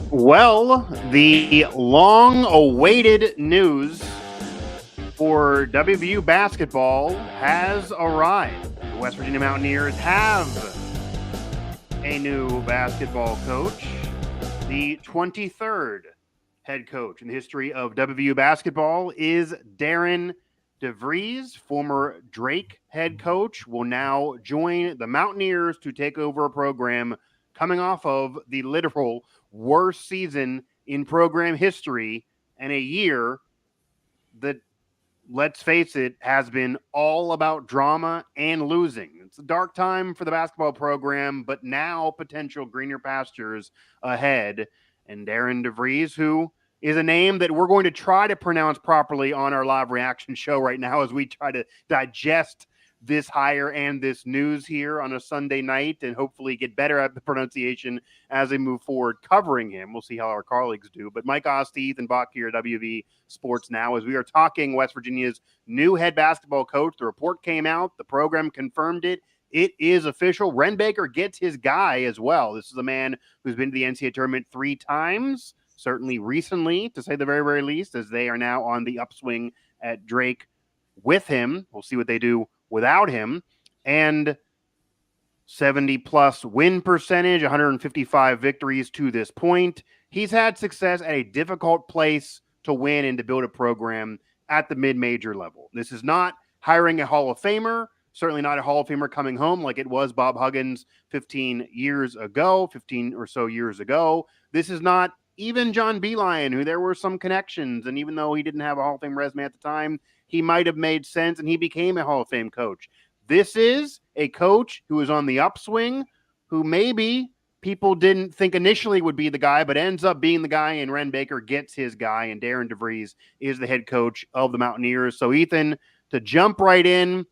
Well, the long-awaited news for WVU basketball has arrived. The West Virginia Mountaineers have a new basketball coach, the 23rd head coach in the history of WVU basketball is Darian DeVries, former Drake head coach, will now join the Mountaineers to take over a program coming off of the literal worst season in program history and a year that, let's face it, has been all about drama and losing. It's a dark time for the basketball program, but now potential greener pastures ahead. And Darren DeVries, who is a name that we're going to try to pronounce properly on our live reaction show right now as we try to digest this hire and this news here on a Sunday night and hopefully get better at the pronunciation as we move forward covering him. We'll see how our colleagues do. But Mike Oste, Ethan Bach here at WV Sports Now as we are talking West Virginia's new head basketball coach. The report came out. The program confirmed it. It is official. Ren Baker gets his guy as well. This is a man who's been to the NCAA tournament 3 times, certainly recently, to say the very, very least, as they are now on the upswing at Drake with him. We'll see what they do without him. And 70-plus win percentage, 155 victories to this point. He's had success at a difficult place to win and to build a program at the mid-major level. This is not hiring a Hall of Famer, certainly not a Hall of Famer coming home like it was Bob Huggins 15 or so years ago. This is not even John Beilein, who there were some connections, and even though he didn't have a Hall of Fame resume at the time, he might have made sense, and he became a Hall of Fame coach. This is a coach who is on the upswing, who maybe people didn't think initially would be the guy, but ends up being the guy, and Ren Baker gets his guy, and Darren DeVries is the head coach of the Mountaineers. So, Ethan, to jump right in,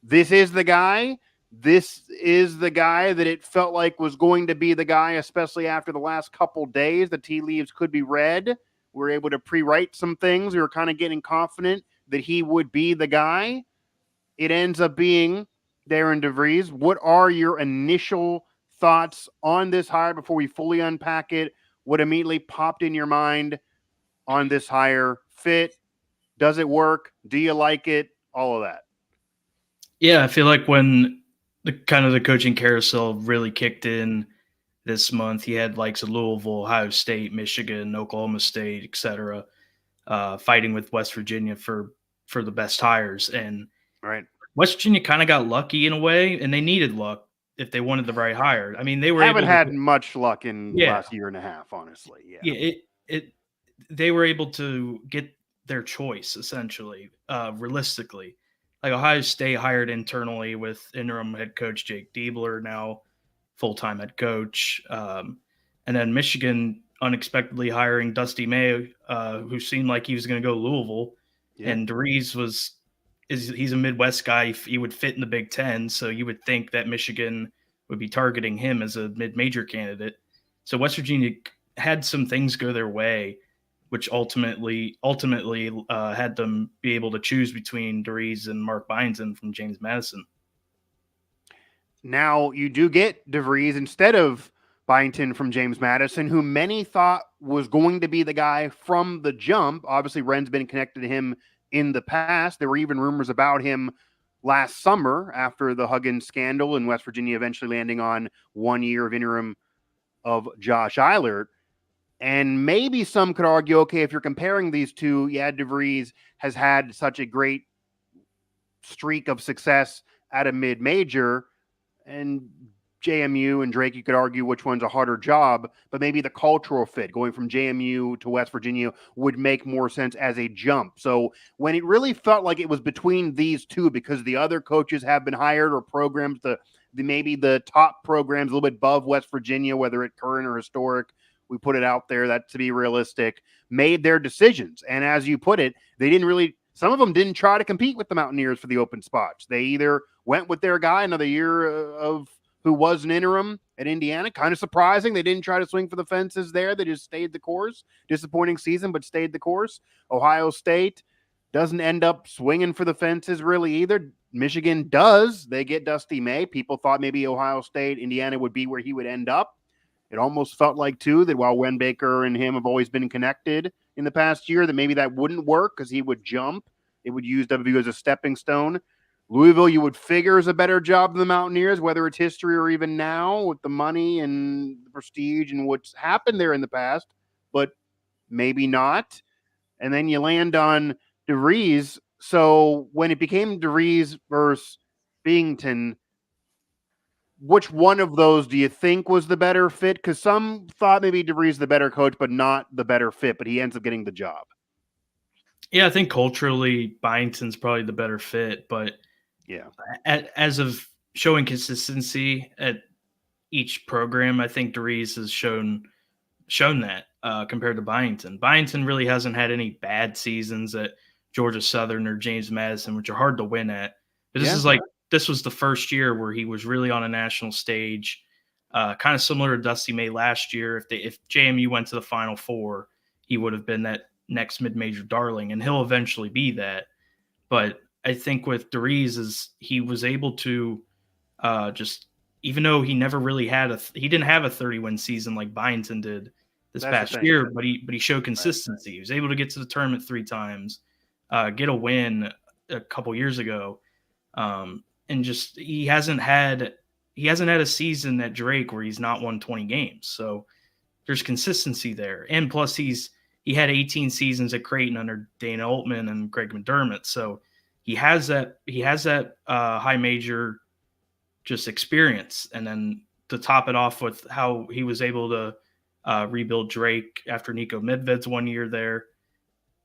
this is the guy. This is the guy that it felt like was going to be the guy, especially after the last couple days. The tea leaves could be read. We were able to pre-write some things. We were kind of getting confident that he would be the guy. It ends up being Darren DeVries. What are your initial thoughts on this hire before we fully unpack it? What immediately popped in your mind on this hire? Fit? Does it work? Do you like it? All of that. Yeah, I feel like when the coaching carousel really kicked in this month, you had likes of Louisville, Ohio State, Michigan, Oklahoma State, etc., fighting with West Virginia for the best hires. And right. West Virginia kind of got lucky in a way, and they needed luck if they wanted the right hire. I mean, they haven't had much luck in the last year and a half, honestly. They were able to get their choice, essentially, realistically. Like Ohio State hired internally with interim head coach Jake Diebler, now full-time head coach. And then Michigan unexpectedly hiring Dusty May, who seemed like he was going to go to Louisville. Yeah. And DeVries he's a Midwest guy. He would fit in the Big Ten, so you would think that Michigan would be targeting him as a mid-major candidate. So West Virginia had some things go their way, which ultimately had them be able to choose between DeVries and Mark Byington from James Madison. Now, you do get DeVries instead of Byington from James Madison, who many thought was going to be the guy from the jump. Obviously, Ren's been connected to him in the past. There were even rumors about him last summer after the Huggins scandal and West Virginia eventually landing on 1 year of interim of Josh Eilert. And maybe some could argue, okay, if you're comparing these two, DeVries has had such a great streak of success at a mid-major, and JMU and Drake, you could argue which one's a harder job, but maybe the cultural fit going from JMU to West Virginia would make more sense as a jump. So when it really felt like it was between these two because the other coaches have been hired or programs, maybe the top programs a little bit above West Virginia, whether it's current or historic, we put it out there that to be realistic, made their decisions. And as you put it, some of them didn't try to compete with the Mountaineers for the open spots. They either went with their guy, another year of who was an interim at Indiana. Kind of surprising. They didn't try to swing for the fences there. They just stayed the course. Disappointing season, but stayed the course. Ohio State doesn't end up swinging for the fences really either. Michigan does. They get Dusty May. People thought maybe Ohio State, Indiana would be where he would end up. It almost felt like, too, that while Wen Baker and him have always been connected in the past year, that maybe that wouldn't work because he would jump. It would use WVU as a stepping stone. Louisville, you would figure, is a better job than the Mountaineers, whether it's history or even now with the money and the prestige and what's happened there in the past, but maybe not. And then you land on DeVries. So when it became DeVries versus Byington, which one of those do you think was the better fit? Because some thought maybe DeVries the better coach, but not the better fit, but he ends up getting the job. Yeah, I think culturally, Byington's probably the better fit, but yeah, as of showing consistency at each program, I think DeVries has shown that compared to Byington. Byington really hasn't had any bad seasons at Georgia Southern or James Madison, which are hard to win at. But this was the first year where he was really on a national stage, kind of similar to Dusty May last year. If JMU went to the Final Four, he would have been that next mid-major darling, and he'll eventually be that. But I think with DeVries is he was able to just, even though he never really he didn't have a 30-win season like Byington did this past year, but he showed consistency. Right. He was able to get to the tournament 3 times, get a win a couple years ago, and just he hasn't had a season at Drake where he's not won 20 games. So there's consistency there, and plus he had 18 seasons at Creighton under Dana Altman and Greg McDermott, so he has that high major just experience. And then to top it off with how he was able to rebuild Drake after Nico Medved's 1 year there,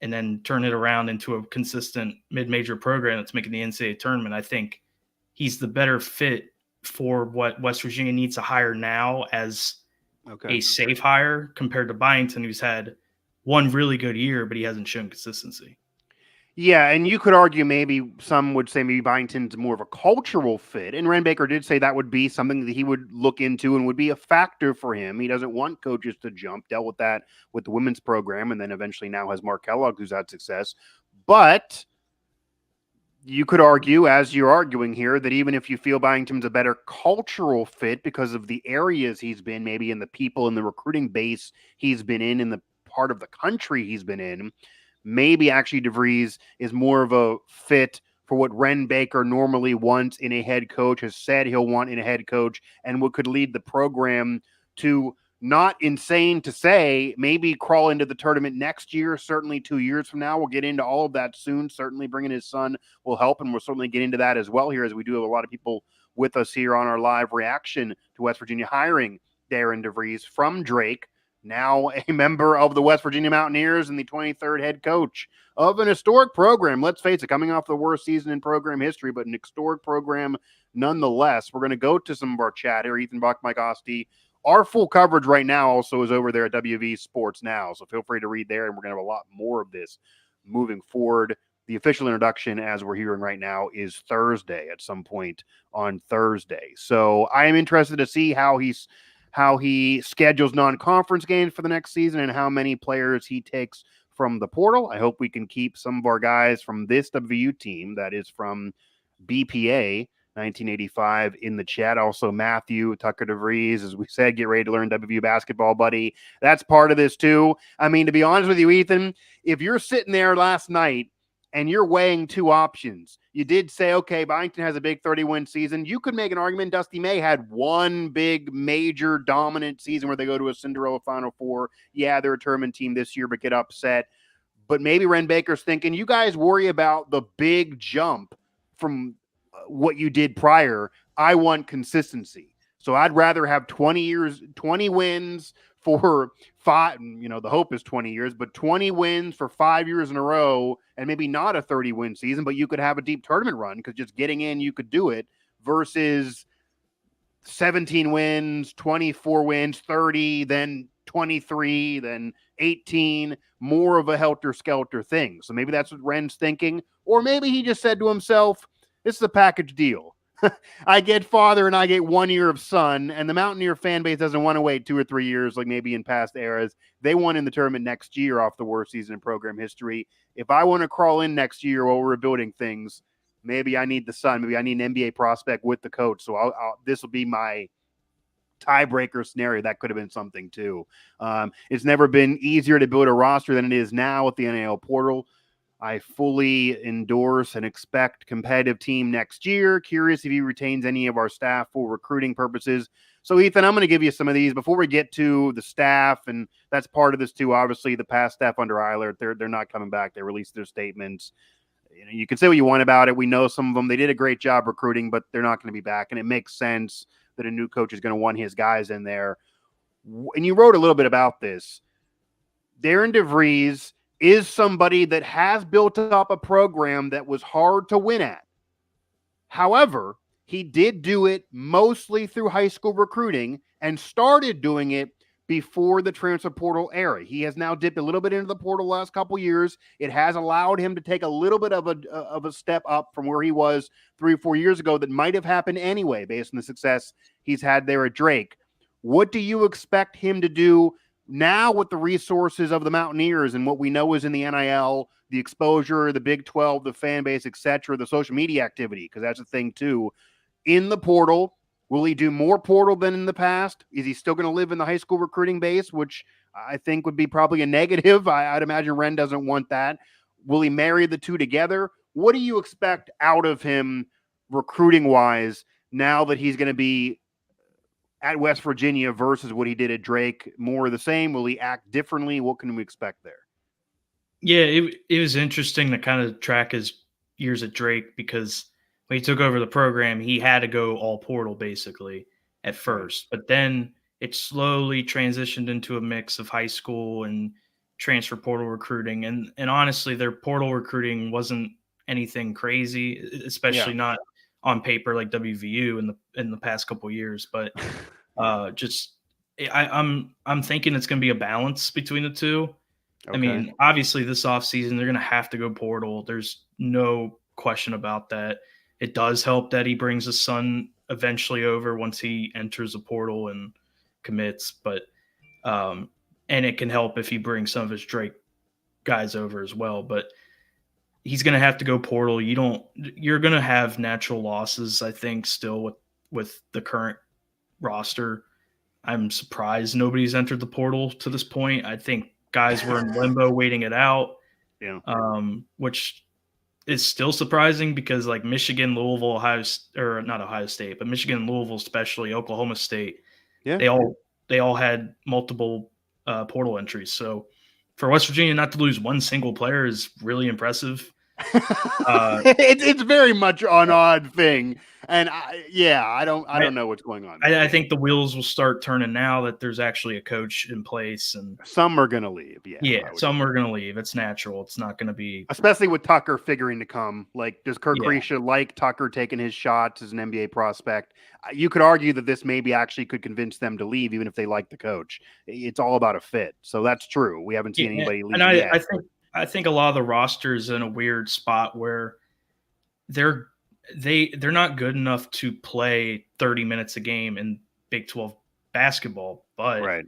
and then turn it around into a consistent mid-major program that's making the NCAA tournament. I think he's the better fit for what West Virginia needs to hire now as a safe hire compared to Byington, who's had one really good year, but he hasn't shown consistency. Yeah, and you could argue maybe some would say maybe Byington's more of a cultural fit. And Ren Baker did say that would be something that he would look into and would be a factor for him. He doesn't want coaches to jump, dealt with that with the women's program, and then eventually now has Mark Kellogg, who's had success. But you could argue, as you're arguing here, that even if you feel Byington's a better cultural fit because of the areas he's been, maybe in the people in the recruiting base he's been in the part of the country he's been in, maybe actually DeVries is more of a fit for what Ren Baker normally wants in a head coach, has said he'll want in a head coach, and what could lead the program to, not insane to say, maybe crawl into the tournament next year, certainly 2 years from now. We'll get into all of that soon. Certainly bringing his son will help, and we'll certainly get into that as well here, as we do have a lot of people with us here on our live reaction to West Virginia hiring Darren DeVries from Drake, now a member of the West Virginia Mountaineers and the 23rd head coach of an historic program. Let's face it, coming off the worst season in program history, but an historic program nonetheless. We're going to go to some of our chat here. Ethan Buck, Mike Osti. Our full coverage right now also is over there at WV Sports Now, so feel free to read there, and we're going to have a lot more of this moving forward. The official introduction, as we're hearing right now, is Thursday, at some point on Thursday. So I am interested to see how he schedules non-conference games for the next season and how many players he takes from the portal. I hope we can keep some of our guys from this WVU team, that is from BPA 1985, in the chat. Also, Matthew, Tucker DeVries, as we said, get ready to learn WVU basketball, buddy. That's part of this too. I mean, to be honest with you, Ethan, if you're sitting there last night and you're weighing two options, you did say, okay, Byington has a big 30-win season. You could make an argument Dusty May had one big, major, dominant season where they go to a Cinderella Final Four. Yeah, they're a tournament team this year, but get upset. But maybe Ren Baker's thinking, you guys worry about the big jump from what you did prior. I want consistency. So I'd rather have 20 wins for 5, the hope is 20 years, but 20 wins for 5 years in a row, and maybe not a 30-win season, but you could have a deep tournament run because just getting in, you could do it, versus 17 wins, 24 wins, 30, then 23, then 18, more of a helter-skelter thing. So maybe that's what Ren's thinking, or maybe he just said to himself, this is a package deal. I get father and I get 1 year of son, and the Mountaineer fan base doesn't want to wait 2 or 3 years like maybe in past eras. They won in the tournament next year off the worst season in program history. If I want to crawl in next year while we're building things, maybe I need the son. Maybe I need an NBA prospect with the coach. So this will be my tiebreaker scenario, that could have been something too. It's never been easier to build a roster than it is now with the NIL portal. I fully endorse and expect competitive team next year. Curious if he retains any of our staff for recruiting purposes. So, Ethan, I'm going to give you some of these before we get to the staff, and that's part of this too. Obviously, the past staff under Eilert, they're not coming back. They released their statements. You can say what you want about it. We know some of them. They did a great job recruiting, but they're not going to be back, and it makes sense that a new coach is going to want his guys in there. And you wrote a little bit about this. Darren DeVries is somebody that has built up a program that was hard to win at. However, he did do it mostly through high school recruiting and started doing it before the transfer portal era. He has now dipped a little bit into the portal the last couple years. It has allowed him to take a little bit of a step up from where he was 3 or 4 years ago that might have happened anyway based on the success he's had there at Drake. What do you expect him to do now with the resources of the Mountaineers and what we know is in the NIL, the exposure, the Big 12, the fan base, etc., the social media activity, because that's a thing too, in the portal? Will he do more portal than in the past? Is he still going to live in the high school recruiting base, which I think would be probably a negative? I'd imagine Ren doesn't want that. Will he marry the two together? What do you expect out of him recruiting-wise now that he's going to be at West Virginia versus what he did at Drake? More of the same? Will he act differently? What can we expect there? Yeah, it was interesting to kind of track his years at Drake because when he took over the program, he had to go all portal basically at first, but then it slowly transitioned into a mix of high school and transfer portal recruiting. And honestly, their portal recruiting wasn't anything crazy, especially not on paper like WVU in the past couple of years. But I'm thinking it's going to be a balance between the two. Okay. I mean, obviously this offseason, they're going to have to go portal. There's no question about that. It does help that he brings his son eventually over once he enters the portal and commits, but and it can help if he brings some of his Drake guys over as well. But he's going to have to go portal. You're going to have natural losses, I think, still with the current roster. I'm surprised nobody's entered the portal to this point. I think guys were in limbo waiting it out, which is still surprising because like Michigan, Louisville, not Ohio State, but Michigan, Louisville, especially Oklahoma State, they all had multiple portal entries. So for West Virginia not to lose one single player is really impressive. It's very much an odd thing, and I don't know what's going on. I think the wheels will start turning now that there's actually a coach in place, and some are going to leave. Some are going to leave. It's natural. It's not going to be, especially with Tucker figuring to come. Like, does Kirk Grisha like Tucker taking his shots as an NBA prospect? You could argue that this maybe actually could convince them to leave, even if they like the coach. It's all about a fit. So that's true. We haven't seen anybody leave yet. I think a lot of the rosters in a weird spot where they're not good enough to play 30 minutes a game in Big 12 basketball, but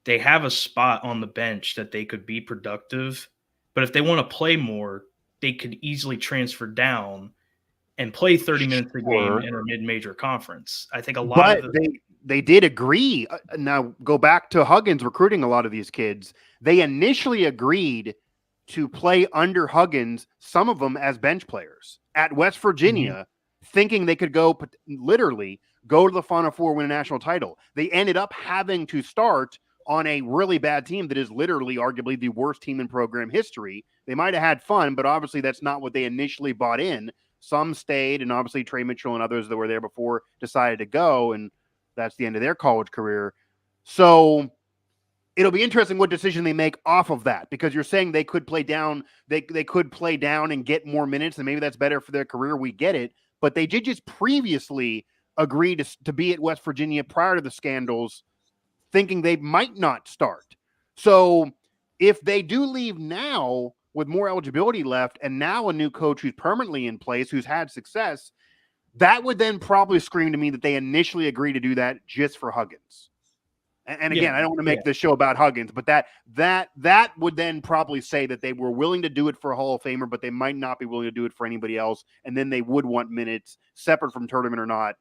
they have a spot on the bench that they could be productive. But if they want to play more, they could easily transfer down and play 30 minutes a game in a mid-major conference. I think they did agree. Now go back to Huggins recruiting a lot of these kids. They initially agreed to play under Huggins, some of them as bench players at West Virginia, thinking they could literally go to the Final Four, win a national title. They ended up having to start on a really bad team that is literally arguably the worst team in program history. They might have had fun, but obviously that's not what they initially bought in. Some stayed, and obviously Trey Mitchell and others that were there before decided to go, and that's the end of their college career. So it'll be interesting what decision they make off of that, because you're saying they could play down, they could play down and get more minutes, and maybe that's better for their career. We get it, but they did just previously agree to be at West Virginia prior to the scandals, thinking they might not start. So if they do leave now with more eligibility left, and now a new coach who's permanently in place, who's had success, that would then probably scream to me that they initially agreed to do that just for Huggins. And again, I don't want to make this show about Huggins, but that would then probably say that they were willing to do it for a Hall of Famer, but they might not be willing to do it for anybody else. And then they would want minutes separate from tournament or not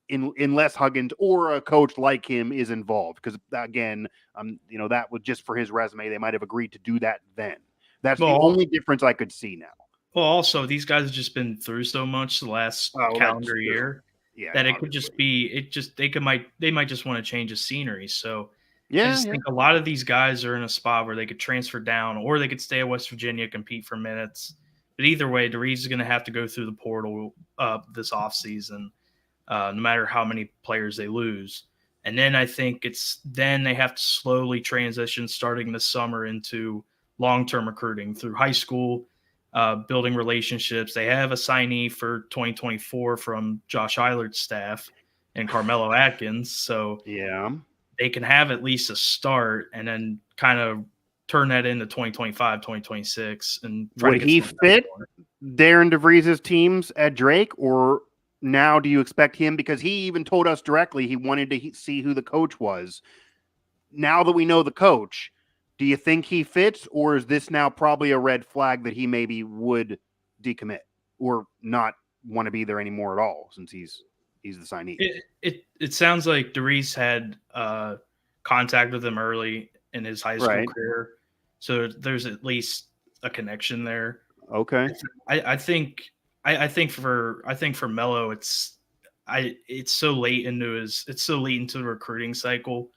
unless Huggins or a coach like him is involved. Because again, that was just for his resume. They might have agreed to do that then. That's the only difference I could see now. Well, also these guys have just been through so much the last calendar year that it could just be they might just want to change the scenery. So I just think a lot of these guys are in a spot where they could transfer down or they could stay at West Virginia, compete for minutes. But either way, DeVries is going to have to go through the portal this offseason, no matter how many players they lose. And then I think then they have to slowly transition starting this summer into long-term recruiting through high school, building relationships. They have a signee for 2024 from Josh Eilert's staff and Carmelo Atkins. So they can have at least a start and then kind of turn that into 2025, 2026. And would he fit Darren DeVries' teams at Drake, or now do you expect him? Because he even told us directly he wanted to see who the coach was. Now that we know the coach, do you think he fits, or is this now probably a red flag that he maybe would decommit or not want to be there anymore at all since he's the signee? It sounds like DeVries had contact with him early in his high school career, so there's at least a connection there. Okay, I think for Melo, it's so late into the recruiting cycle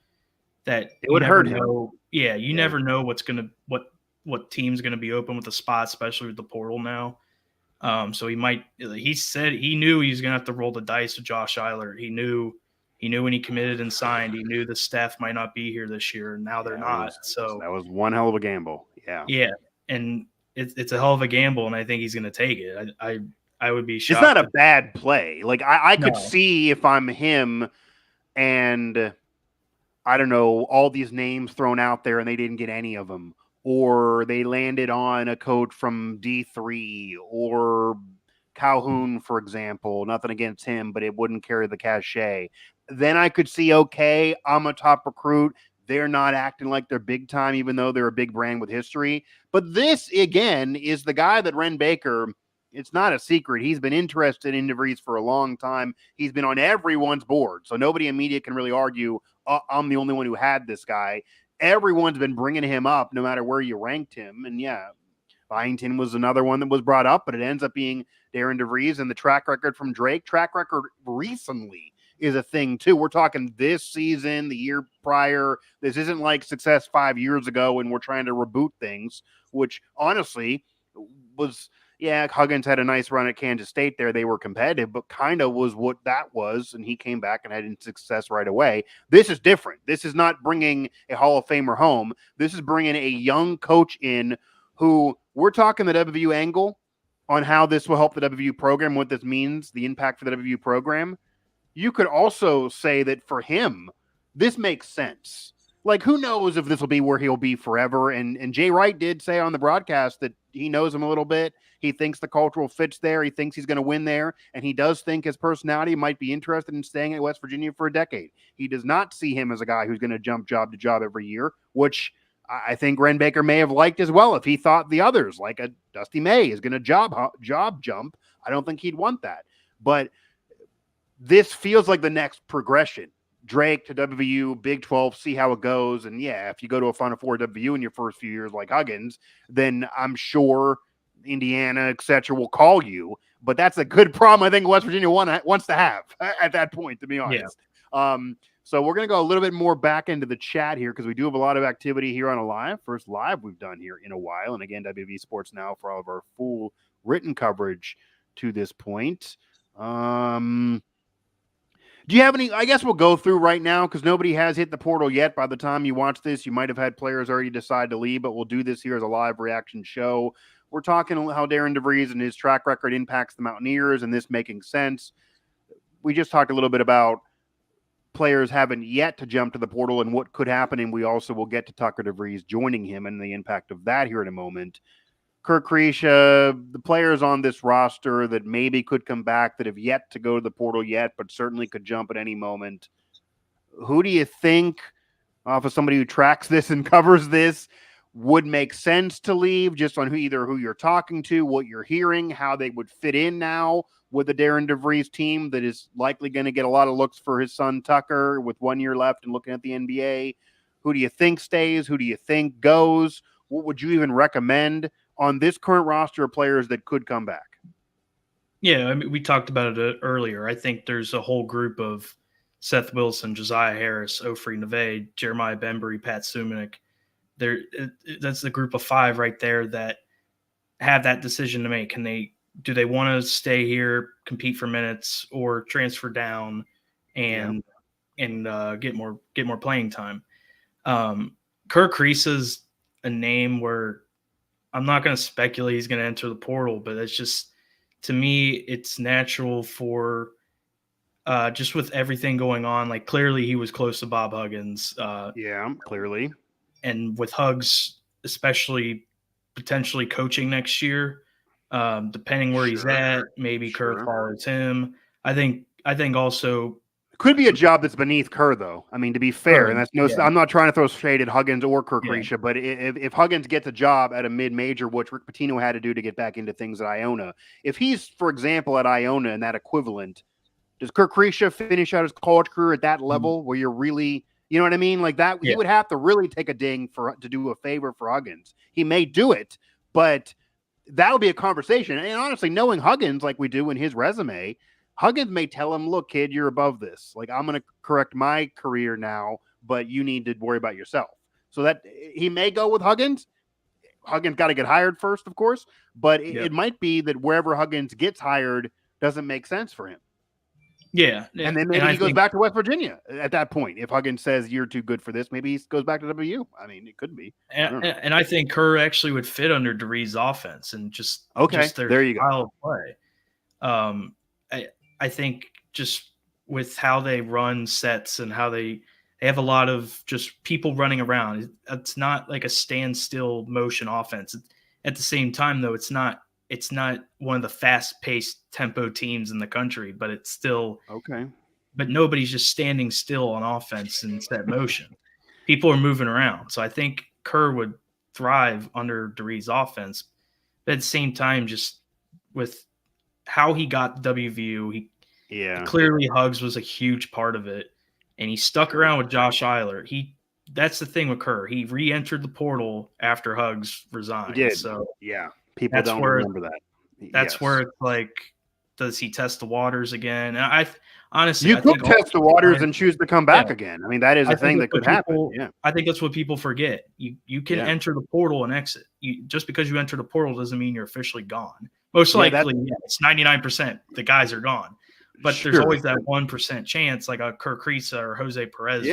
that it would hurt him. You never know what team's gonna be open with the spot, especially with the portal now. So he said he knew he was gonna have to roll the dice with Josh Eilert. He knew when he committed and signed, he knew the staff might not be here this year, and now they're not. So that was one hell of a gamble. Yeah, and it's a hell of a gamble, and I think he's gonna take it. I would be shocked. It's not a bad play. Like I could see if I'm him and I don't know, all these names thrown out there and they didn't get any of them, or they landed on a coach from D3 or Calhoun, for example. Nothing against him, but it wouldn't carry the cachet. Then I could see, okay, I'm a top recruit. They're not acting like they're big time, even though they're a big brand with history. But this, again, is the guy that Ren Baker, it's not a secret. He's been interested in DeVries for a long time. He's been on everyone's board. So nobody in media can really argue, I'm the only one who had this guy. Everyone's been bringing him up no matter where you ranked him. And Byington was another one that was brought up, but it ends up being Darren DeVries. And the track record from Drake, track record recently is a thing too. We're talking this season, the year prior. This isn't like success 5 years ago and we're trying to reboot things, which honestly was, Huggins had a nice run at Kansas State there. They were competitive, but kind of was what that was. And he came back and had success right away. This is different. This is not bringing a Hall of Famer home. This is bringing a young coach in who we're talking the WVU angle on how this will help the WVU program, what this means, the impact for the WVU program. You could also say that for him, this makes sense. Like, who knows if this will be where he'll be forever. And Jay Wright did say on the broadcast that he knows him a little bit. He thinks the cultural fit's there. He thinks he's going to win there. And he does think his personality might be interested in staying at West Virginia for a decade. He does not see him as a guy who's going to jump job to job every year, which I think Ren Baker may have liked as well if he thought the others, like a Dusty May, is going to job jump. I don't think he'd want that. But this feels like the next progression. Drake to WVU, Big 12, see how it goes. And if you go to a Final Four WVU in your first few years like Huggins, then I'm sure Indiana, etc., will call you. But that's a good problem I think West Virginia wants to have at that point, to be honest. So we're going to go a little bit more back into the chat here because we do have a lot of activity here on a live. First live we've done here in a while. And again, WV Sports Now for all of our full written coverage to this point. Do you have any? I guess we'll go through right now because nobody has hit the portal yet. By the time you watch this, you might have had players already decide to leave, but we'll do this here as a live reaction show. We're talking how Darren DeVries and his track record impacts the Mountaineers and this making sense. We just talked a little bit about players haven't yet to jump to the portal and what could happen, and we also will get to Tucker DeVries joining him and the impact of that here in a moment. Kirk Creesha, the players on this roster that maybe could come back that have yet to go to the portal yet, but certainly could jump at any moment. Who do you think, off of somebody who tracks this and covers this, would make sense to leave just on who you're talking to, what you're hearing, how they would fit in now with the Darren DeVries team that is likely going to get a lot of looks for his son Tucker with 1 year left and looking at the NBA. Who do you think stays? Who do you think goes? What would you even recommend on this current roster of players that could come back? Yeah, I mean, we talked about it earlier. I think there's a whole group of Seth Wilson, Josiah Harris, Ofri Neve, Jeremiah Bembry, Pat Sumanek. That's the group of 5 right there that have that decision to make. Do they want to stay here, compete for minutes, or transfer down and get more playing time? Kerr Kriisa's a name where I'm not going to speculate he's going to enter the portal, but it's just, to me, it's natural for just with everything going on. Like, clearly he was close to Bob Huggins. Clearly. And with Huggs, especially potentially coaching next year, depending where he's at, maybe Kerr follows him. I think also could be a job that's beneath Kerr, though. I mean, to be fair, and that's I'm not trying to throw shade at Huggins or Kerr Kriisa, but if Huggins gets a job at a mid-major, which Rick Pitino had to do to get back into things at Iona, if he's, for example, at Iona and that equivalent, does Kerr Kriisa finish out his college career at that level where you're really, you know what I mean? Like that, he would have to really take a ding to do a favor for Huggins. He may do it, but that'll be a conversation. And honestly, knowing Huggins like we do in his resume, Huggins may tell him, look, kid, you're above this. Like, I'm going to correct my career now, but you need to worry about yourself. So that he may go with Huggins. Huggins got to get hired first, of course, but it might be that wherever Huggins gets hired doesn't make sense for him. Yeah. And then maybe he goes back to West Virginia at that point. If Huggins says you're too good for this, maybe he goes back to WVU. I mean, it could be. And I think Kerr actually would fit under DeVries' offense and just their there you style go. of play. I think just with how they run sets and how they have a lot of just people running around. It's not like a standstill motion offense. At the same time, though, it's not one of the fast-paced tempo teams in the country, but it's still okay. But nobody's just standing still on offense in set motion. People are moving around. So I think Kerr would thrive under DeVries' offense. But at the same time, just with how he got WVU, clearly Huggs was a huge part of it. And he stuck around with Josh Eiler. That's the thing with Kerr. He re-entered the portal after Huggs resigned. He did. So people don't remember that. That's where it's like, does he test the waters again? And I honestly, you could test the waters and choose to come back again. I mean, that is a thing that could happen. Yeah, I think that's what people forget. You can enter the portal and exit. Just because you enter the portal doesn't mean you're officially gone. Most likely, it's 99%. The guys are gone. But there's always that 1% chance, like a Kerr Kriisa or Jose Perez.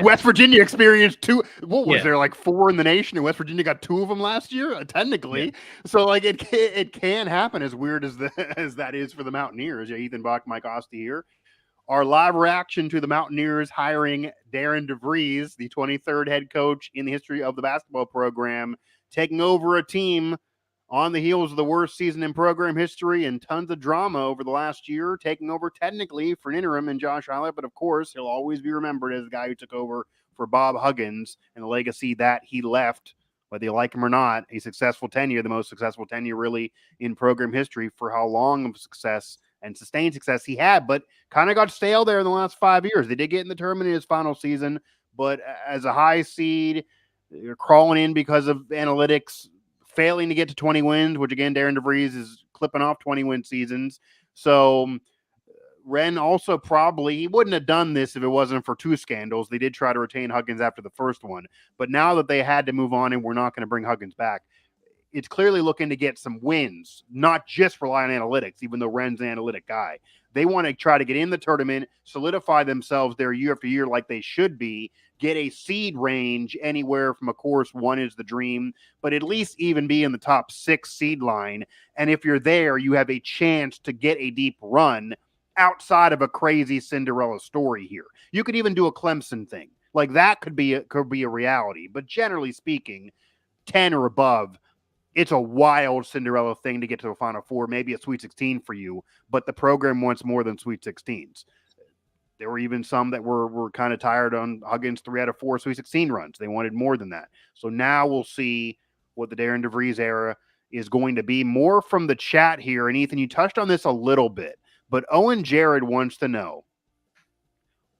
West Virginia experienced 2. What was there, like 4 in the nation, and West Virginia got 2 of them last year, technically. So, like, it can happen, as weird as that is for the Mountaineers. Ethan Bach, Mike Osti here. Our live reaction to the Mountaineers hiring Darren DeVries, the 23rd head coach in the history of the basketball program, taking over a team on the heels of the worst season in program history and tons of drama over the last year, taking over technically for an interim in Josh Eiler, but of course, he'll always be remembered as the guy who took over for Bob Huggins and the legacy that he left, whether you like him or not, a successful tenure, the most successful tenure really in program history for how long of success and sustained success he had, but kind of got stale there in the last 5 years. They did get in the tournament in his final season, but as a high seed, you're crawling in because of analytics, failing to get to 20 wins, which again, Darren DeVries is clipping off 20-win seasons. So Wren also he wouldn't have done this if it wasn't for 2 scandals. They did try to retain Huggins after the first one, but now that they had to move on and we're not going to bring Huggins back, it's clearly looking to get some wins, not just rely on analytics, even though Wren's an analytic guy. They want to try to get in the tournament, solidify themselves there year after year like they should be, get a seed range anywhere from, of course, 1 is the dream, but at least even be in the top 6 seed line. And if you're there, you have a chance to get a deep run outside of a crazy Cinderella story here. You could even do a Clemson thing. Like that could be a reality. But generally speaking, 10 or above, it's a wild Cinderella thing to get to the Final Four, maybe a Sweet 16 for you, but the program wants more than Sweet 16s. There were even some that were kind of tired on Huggins 3 out of 4 Sweet 16 runs. They wanted more than that. So now we'll see what the Darian DeVries era is going to be. More from the chat here. And Ethan, you touched on this a little bit, but Owen Jared wants to know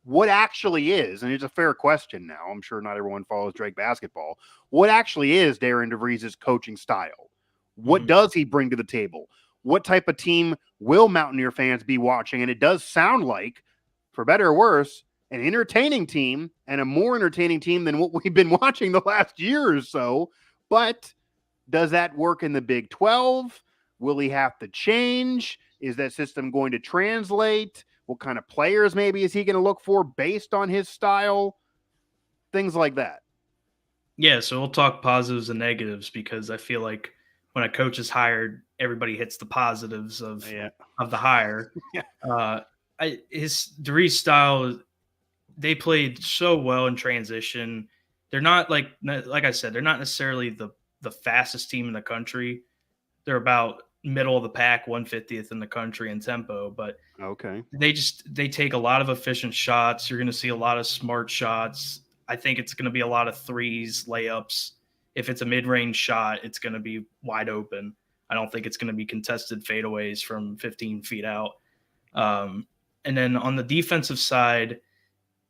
what actually is, and it's a fair question now. I'm sure not everyone follows Drake basketball. What actually is Darian DeVries' coaching style? What does he bring to the table? What type of team will Mountaineer fans be watching? And it does sound like, for better or worse, an entertaining team, and a more entertaining team than what we've been watching the last year or so. But does that work in the Big 12? Will he have to change? Is that system going to translate? What kind of players maybe is he going to look for based on his style? Things like that. Yeah, so we'll talk positives and negatives, because I feel like when a coach is hired, everybody hits the positives of the hire. His DeVries style, they played so well in transition. They're not like I said, they're not necessarily the fastest team in the country. They're about middle of the pack, 150th in the country in tempo, but they take a lot of efficient shots. You're going to see a lot of smart shots. I think it's going to be a lot of threes, layups. If it's a mid-range shot, it's going to be wide open. I don't think it's going to be contested fadeaways from 15 feet out. And then on the defensive side,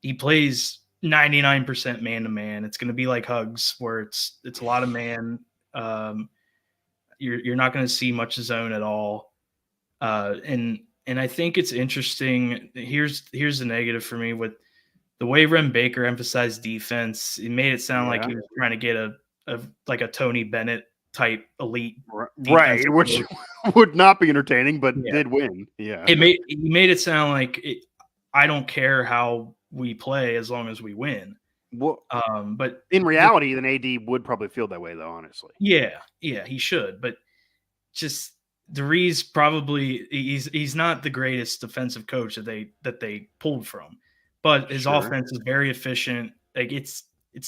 he plays 99% man-to-man. It's going to be like Hugs, where it's a lot of man. You're not going to see much zone at all. And I think it's interesting. Here's the negative for me with the way Rem Baker emphasized defense. It made it sound like he was trying to get a Tony Bennett type elite, right? Which would not be entertaining, but did win. Yeah, he made it sound like I don't care how we play as long as we win. Well, but in reality, then AD would probably feel that way, though. Honestly, yeah, he should. But just DeVries probably he's not the greatest defensive coach that they pulled from, but his offense is very efficient. Like it's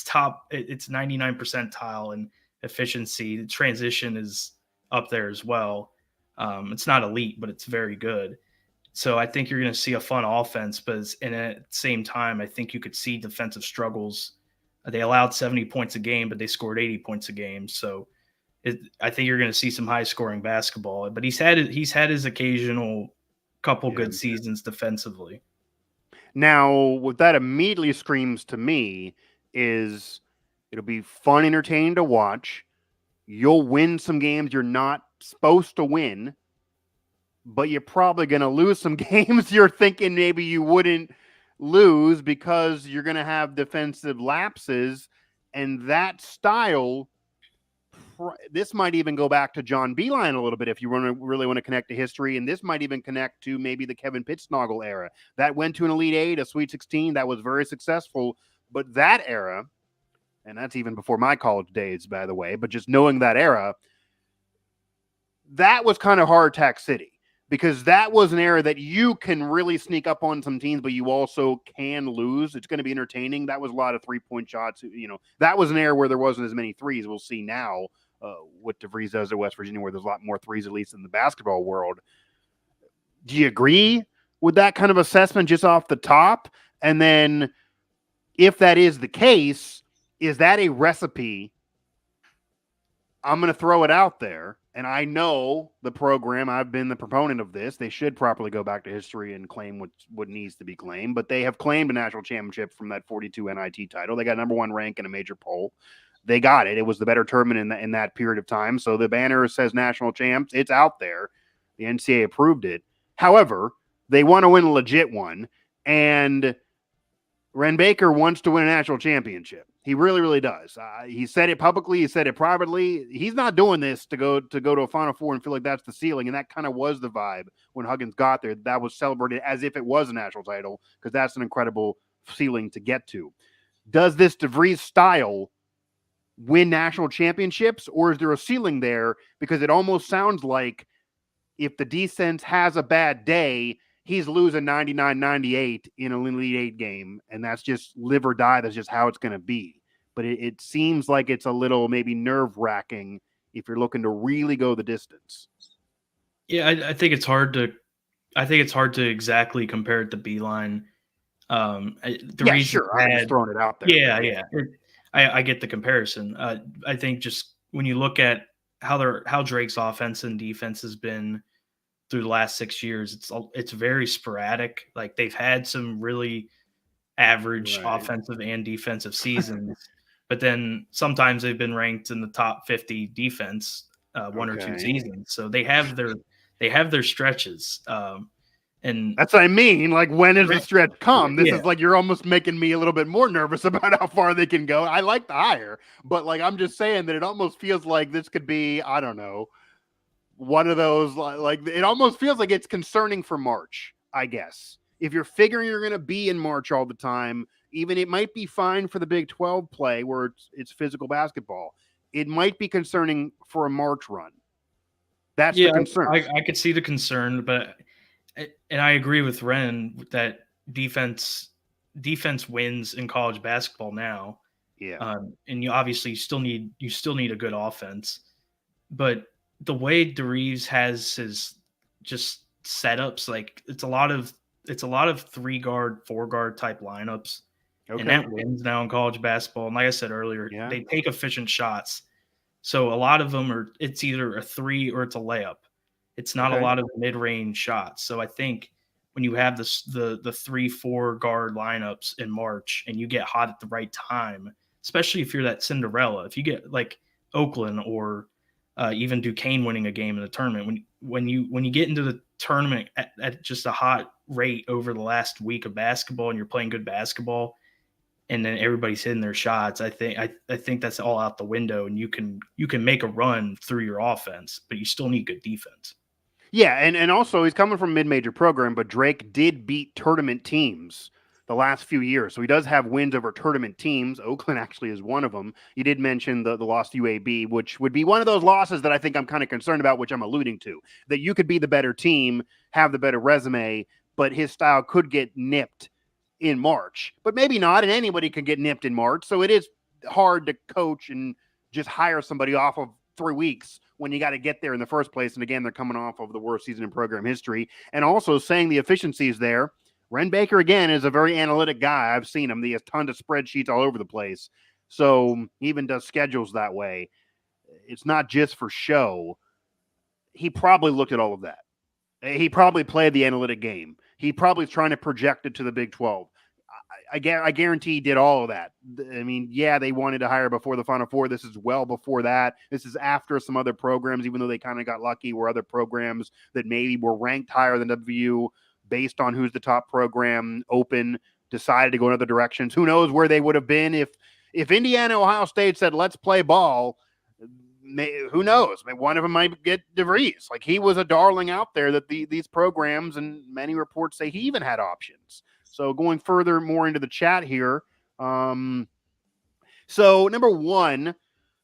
top, it's 99 percentile in efficiency. The transition is up there as well. It's not elite, but it's very good. So I think you're going to see a fun offense, but at the same time, I think you could see defensive struggles. They allowed 70 points a game, but they scored 80 points a game. So I think you're going to see some high scoring basketball, but he's had his occasional couple good seasons defensively. Now, what that immediately screams to me is it'll be fun, entertaining to watch. You'll win some games you're not supposed to win, but you're probably going to lose some games you're thinking maybe you wouldn't lose because you're going to have defensive lapses. And that style, this might even go back to John Beilein a little bit if you really want to connect to history. And this might even connect to maybe the Kevin Pittsnoggle era. That went to an Elite Eight, a Sweet 16. That was very successful. But that era, and that's even before my college days, by the way, but just knowing that era, that was kind of hard tack city. Because that was an era that you can really sneak up on some teams, but you also can lose. It's going to be entertaining. That was a lot of three-point shots. That was an era where there wasn't as many threes. We'll see now what DeVries does at West Virginia, where there's a lot more threes, at least in the basketball world. Do you agree with that kind of assessment just off the top? And then if that is the case, is that a recipe? I'm going to throw it out there. And I know the program, I've been the proponent of this. They should properly go back to history and claim what needs to be claimed. But they have claimed a national championship from that 42 NIT title. They got number one rank in a major poll. They got it. It was the better tournament in that period of time. So the banner says national champs. It's out there. The NCAA approved it. However, they want to win a legit one. And Ren Baker wants to win a national championship. He really, really does. He said it publicly. He said it privately. He's not doing this to go to a Final Four and feel like that's the ceiling. And that kind of was the vibe when Huggins got there. That was celebrated as if it was a national title, because that's an incredible ceiling to get to. Does this DeVries style win national championships, or is there a ceiling there? Because it almost sounds like if the defense has a bad day, he's losing 99-98 in an Elite Eight game, and that's just live or die. That's just how it's going to be. But it seems like it's a little maybe nerve-wracking if you're looking to really go the distance. Yeah, I think it's hard to exactly compare it to Beilein. Yeah, sure. I'm just throwing it out there. Yeah. I get the comparison. I think just when you look at how Drake's offense and defense has been through the last 6 years, it's very sporadic. Like they've had some really average offensive and defensive seasons, but then sometimes they've been ranked in the top 50 defense one or two seasons. So they have their stretches. And that's what I mean. Like, when does the stretch come? This is like, you're almost making me a little bit more nervous about how far they can go. I like the hire, but like, I'm just saying that it almost feels like this could be, I don't know, one of those, like it almost feels like it's concerning for March, I guess. If you're figuring you're going to be in March all the time, even it might be fine for the Big 12 play where it's physical basketball. It might be concerning for a March run. That's the concern. I could see the concern, but and I agree with Ren that defense wins in college basketball now. Yeah. And you obviously still need a good offense, but the way DeVries has his just setups, like it's a lot of 3-guard, 4-guard type lineups, and that wins now in college basketball. And like I said earlier, they take efficient shots, so a lot of them it's either a 3 or it's a layup. It's not a lot of mid-range shots. So I think when you have the 3-4 guard lineups in March and you get hot at the right time, especially if you're that Cinderella, if you get like Oakland or even Duquesne winning a game in the tournament, when you get into the tournament at just a hot rate over the last week of basketball and you're playing good basketball, and then everybody's hitting their shots, I think that's all out the window, and you can make a run through your offense, but you still need good defense. Yeah, and also he's coming from a mid-major program, but Drake did beat tournament teams the last few years. So he does have wins over tournament teams. Oakland actually is one of them. You did mention the loss to UAB, which would be one of those losses that I think I'm kind of concerned about, which I'm alluding to. That you could be the better team, have the better resume, but his style could get nipped in March. But maybe not, and anybody can get nipped in March. So it is hard to coach and just hire somebody off of 3 weeks when you got to get there in the first place. And again, they're coming off of the worst season in program history. And also saying the efficiencies there. Ren Baker, again, is a very analytic guy. I've seen him. He has tons of spreadsheets all over the place. So he even does schedules that way. It's not just for show. He probably looked at all of that. He probably played the analytic game. He probably is trying to project it to the Big 12. I guarantee he did all of that. I mean, yeah, they wanted to hire before the Final Four. This is well before that. This is after some other programs, even though they kind of got lucky, were other programs that maybe were ranked higher than WVU based on who's the top program, open, decided to go in other directions. Who knows where they would have been if Indiana, Ohio State said, let's play ball. Who knows? One of them might get DeVries. Like, he was a darling out there that these programs, and many reports say he even had options. So going further more into the chat here. So number one,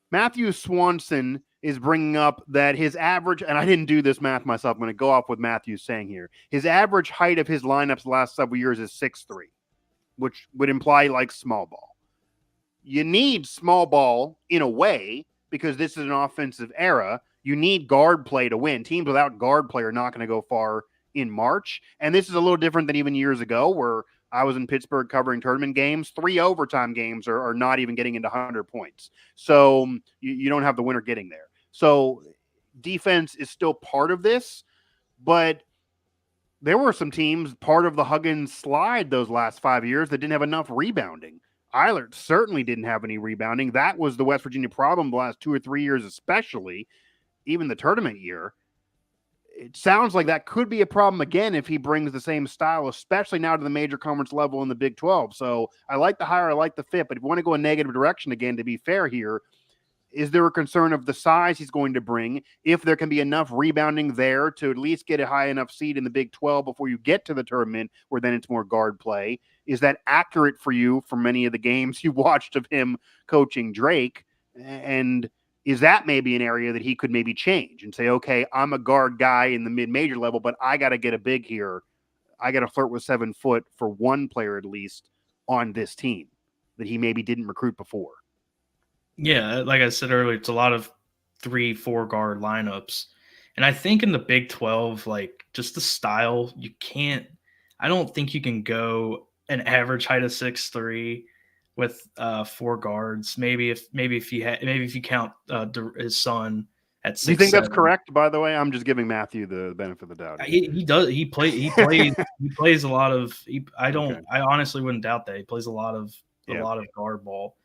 Matthew Swanson is bringing up that his average, and I didn't do this math myself, I'm going to go off what Matthew's saying here. His average height of his lineups the last several years is 6'3", which would imply like small ball. You need small ball in a way because this is an offensive era. You need guard play to win. Teams without guard play are not going to go far in March. And this is a little different than even years ago where I was in Pittsburgh covering tournament games. 3 overtime games are not even getting into 100 points. So you don't have the winner getting there. So defense is still part of this, but there were some teams part of the Huggins slide those last 5 years that didn't have enough rebounding. Eilert certainly didn't have any rebounding. That was the West Virginia problem the last 2 or 3 years, especially even the tournament year. It sounds like that could be a problem again if he brings the same style, especially now to the major conference level in the Big 12. So I like the hire, I like the fit, but if you want to go a negative direction again, to be fair here, is there a concern of the size he's going to bring? If there can be enough rebounding there to at least get a high enough seed in the Big 12 before you get to the tournament where then it's more guard play. Is that accurate for you for many of the games you watched of him coaching Drake? And is that maybe an area that he could maybe change and say, okay, I'm a guard guy in the mid-major level, but I got to get a big here. I got to flirt with 7 foot for one player at least on this team that he maybe didn't recruit before. Yeah, like I said earlier, it's a lot of 3-4 guard lineups. And I think in the Big 12, like just the style, I don't think you can go an average height of 6'3" with 4 guards. Maybe if you count his son at Do you think 6'7". that's correct, by the way? I'm just giving Matthew the benefit of the doubt here. He plays a lot of. Okay. I honestly wouldn't doubt that he plays a lot of Yeah. guard ball.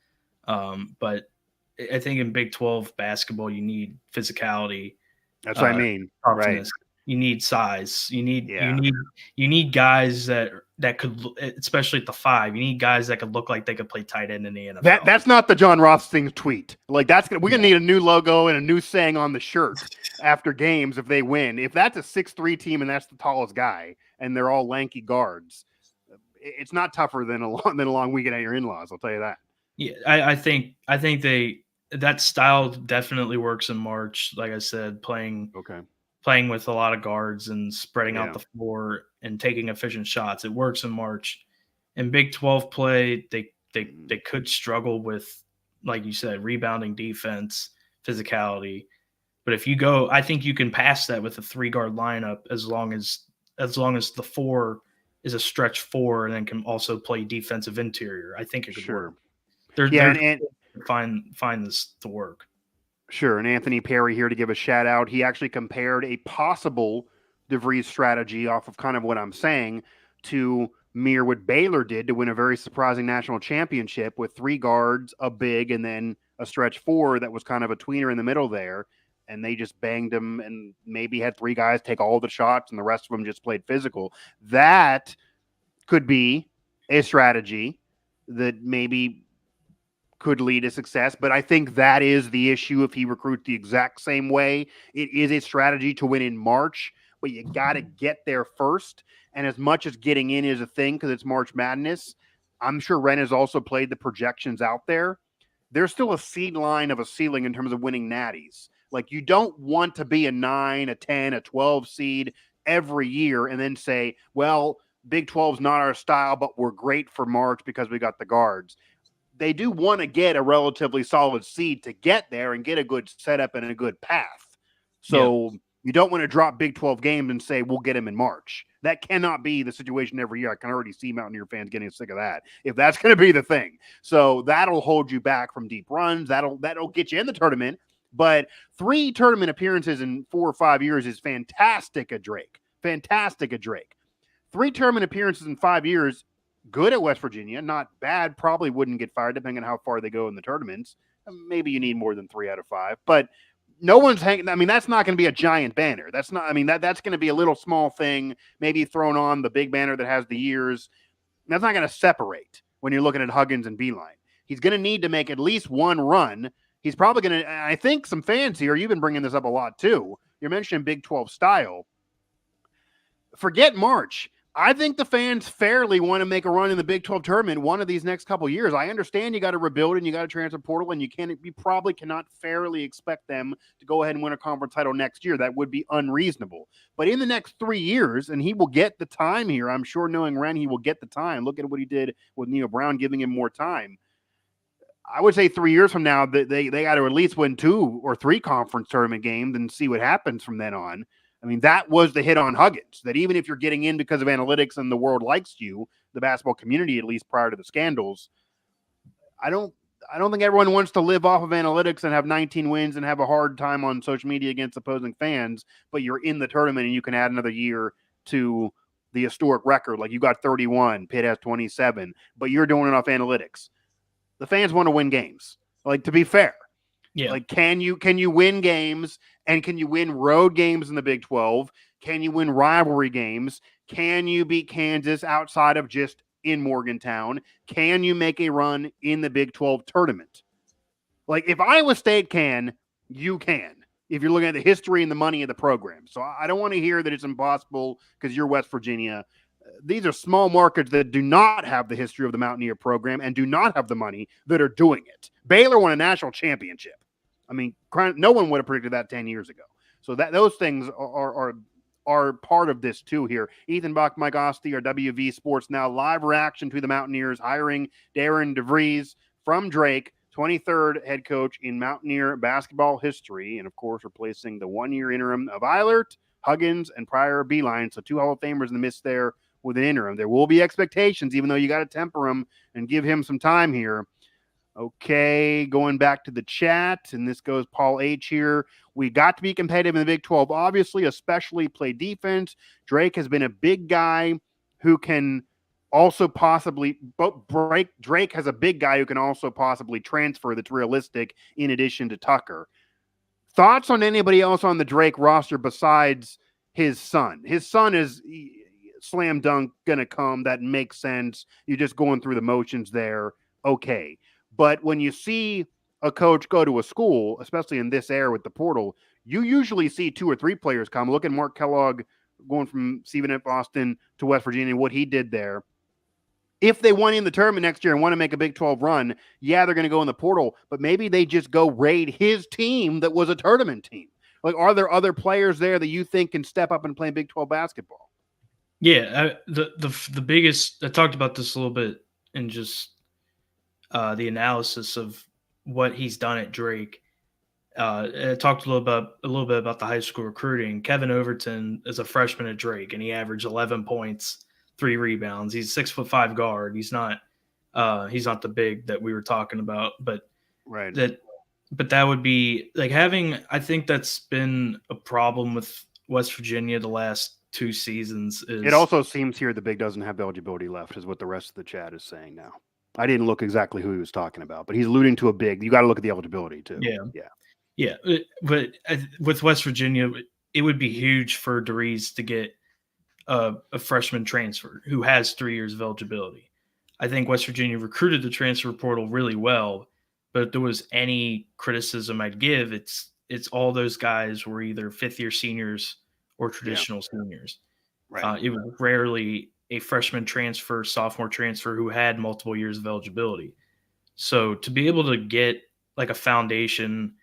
But I think in Big 12 basketball you need physicality. That's what I mean. Toughness. Right. You need size. You need guys that could, especially at the 5. You need guys that could look like they could play tight end in the NFL. That's not the John Rothstein tweet. Like we're gonna need a new logo and a new saying on the shirt after games if they win. If that's a 6'3" team and that's the tallest guy and they're all lanky guards, it's not tougher than a long weekend at your in-laws. I'll tell you that. Yeah, I think that style definitely works in March. Like I said, playing with a lot of guards and spreading out the floor and taking efficient shots. It works in March. In Big 12 play, they could struggle with, like you said, rebounding defense, physicality. But if you go, I think you can pass that with a 3-guard lineup as long as the 4 is a stretch 4 and then can also play defensive interior. I think it could work. And find this to work. Sure, and Anthony Perry here to give a shout out. He actually compared a possible DeVries strategy off of kind of what I'm saying to mirror what Baylor did to win a very surprising national championship with 3 guards, a big, and then a stretch 4 that was kind of a tweener in the middle there. And they just banged them and maybe had 3 guys take all the shots and the rest of them just played physical. That could be a strategy that maybe could lead to success, but I think that is the issue if he recruits the exact same way. It is a strategy to win in March, but you got to get there first. And as much as getting in is a thing because it's March Madness, I'm sure Ren has also played the projections out there. There's still a seed line of a ceiling in terms of winning natties. Like you don't want to be a 9, a 10, a 12 seed every year and then say, well, Big 12 is not our style, but we're great for March because we got the guards. They do want to get a relatively solid seed to get there and get a good setup and a good path. So you don't want to drop Big 12 games and say, we'll get them in March. That cannot be the situation every year. I can already see Mountaineer fans getting sick of that if that's going to be the thing. So that'll hold you back from deep runs. That'll get you in the tournament. But 3 tournament appearances in 4 or 5 years is fantastic at Drake. 3 tournament appearances in 5 years, good at West Virginia, not bad, probably wouldn't get fired depending on how far they go in the tournaments. Maybe you need more than 3 out of 5, but no one's hanging. I mean, that's not going to be a giant banner. That's not, I mean, that's going to be a little small thing, maybe thrown on the big banner that has the years. That's not going to separate when you're looking at Huggins and Beeline. He's going to need to make at least one run. He's probably going to, I think some fans here, you've been bringing this up a lot too. You're mentioning Big 12 style. Forget March. I think the fans fairly want to make a run in the Big 12 tournament one of these next couple of years. I understand you got to rebuild and you got to transfer portal and you probably cannot fairly expect them to go ahead and win a conference title next year. That would be unreasonable. But in the next 3 years, and he will get the time here, I'm sure knowing Ren, he will get the time. Look at what he did with Neil Brown, giving him more time. I would say 3 years from now, they got to at least win 2 or 3 conference tournament games and see what happens from then on. I mean, that was the hit on Huggins, that even if you're getting in because of analytics and the world likes you, the basketball community, at least prior to the scandals, I don't think everyone wants to live off of analytics and have 19 wins and have a hard time on social media against opposing fans, but you're in the tournament and you can add another year to the historic record. Like you got 31, Pitt has 27, but you're doing it off analytics. The fans want to win games. Like, to be fair. Yeah. Like, can you win games, and can you win road games in the Big 12? Can you win rivalry games? Can you beat Kansas outside of just in Morgantown? Can you make a run in the Big 12 tournament? Like, if Iowa State can, you can, if you're looking at the history and the money of the program. So I don't want to hear that it's impossible because you're West Virginia. These are small markets that do not have the history of the Mountaineer program and do not have the money that are doing it. Baylor won a national championship. I mean, no one would have predicted that 10 years ago. So those things are part of this too here. Ethan Buck, Mike Osti, our WV Sports Now live reaction to the Mountaineers hiring Darian DeVries from Drake, 23rd head coach in Mountaineer basketball history, and of course replacing the 1-year interim of Eilert, Huggins, and prior Beeline. So 2 Hall of Famers in the midst there with an interim. There will be expectations, even though you got to temper them and give him some time here. Okay, going back to the chat, and this goes Paul H here. We got to be competitive in the Big 12, obviously, especially play defense. Drake has been a big guy who can also possibly Drake has a big guy who can also possibly transfer that's realistic in addition to Tucker. Thoughts on anybody else on the Drake roster besides his son? His son is slam dunk gonna come. That makes sense. You're just going through the motions there. Okay. But when you see a coach go to a school, especially in this era with the portal, you usually see 2 or 3 players come. Look at Mark Kellogg going from Stephen F. Austin to West Virginia, what he did there. If they want in the tournament next year and want to make a Big 12 run, yeah, they're going to go in the portal, but maybe they just go raid his team that was a tournament team. Like, are there other players there that you think can step up and play Big 12 basketball? Yeah, the biggest, I talked about this a little bit in just the analysis of what he's done at Drake. I talked a little bit about the high school recruiting. Kevin Overton is a freshman at Drake, and he averaged 11 points, 3 rebounds. He's 6'5" guard. He's not the big that we were talking about, but right. That would be like having. I think that's been a problem with West Virginia the last 2 seasons. It also seems here the big doesn't have eligibility left, is what the rest of the chat is saying now. I didn't look exactly who he was talking about, but he's alluding to a big. You got to look at the eligibility too. Yeah. But with West Virginia, it would be huge for DeVries to get a freshman transfer who has 3 years of eligibility. I think West Virginia recruited the transfer portal really well, but if there was any criticism I'd give, it's all those guys were either 5th-year seniors or traditional seniors. Right. It was rarely a freshman transfer, sophomore transfer who had multiple years of eligibility. So to be able to get like a foundation,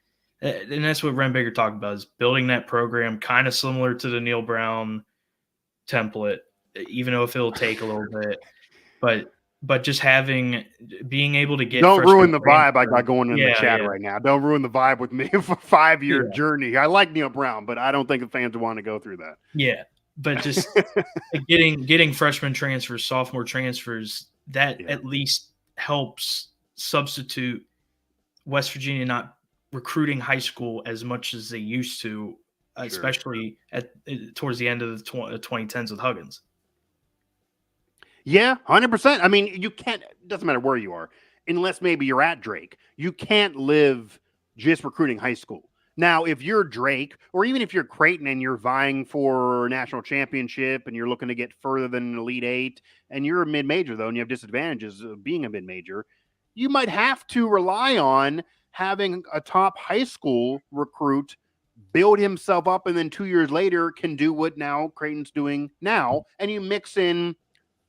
and that's what Ren Baker talked about, is building that program kind of similar to the Neil Brown template, even though if it'll take a little bit, but just being able to get. Don't ruin the vibe I got going in the chat right now. Don't ruin the vibe with me for 5-year journey. I like Neil Brown, but I don't think the fans want to go through that. Yeah. But just getting freshman transfers, sophomore transfers, that at least helps substitute West Virginia not recruiting high school as much as they used to, especially towards the end of the 2010s with Huggins. Yeah, 100%. I mean, you can't. It doesn't matter where you are, unless maybe you're at Drake. You can't live just recruiting high school. Now, if you're Drake, or even if you're Creighton and you're vying for a national championship and you're looking to get further than an Elite 8, and you're a mid-major, though, and you have disadvantages of being a mid-major, you might have to rely on having a top high school recruit build himself up, and then 2 years later can do what now Creighton's doing now, and you mix in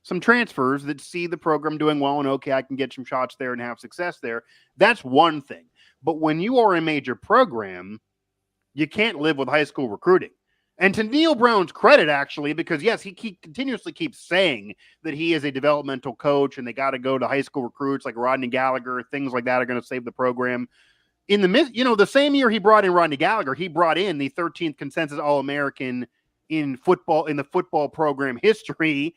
some transfers that see the program doing well and, okay, I can get some shots there and have success there. That's one thing. But when you are a major program, you can't live with high school recruiting. And to Neil Brown's credit, actually, because, yes, he continuously keeps saying that he is a developmental coach and they got to go to high school recruits like Rodney Gallagher, things like that are going to save the program. In the same year he brought in Rodney Gallagher, he brought in the 13th consensus All-American in the football program history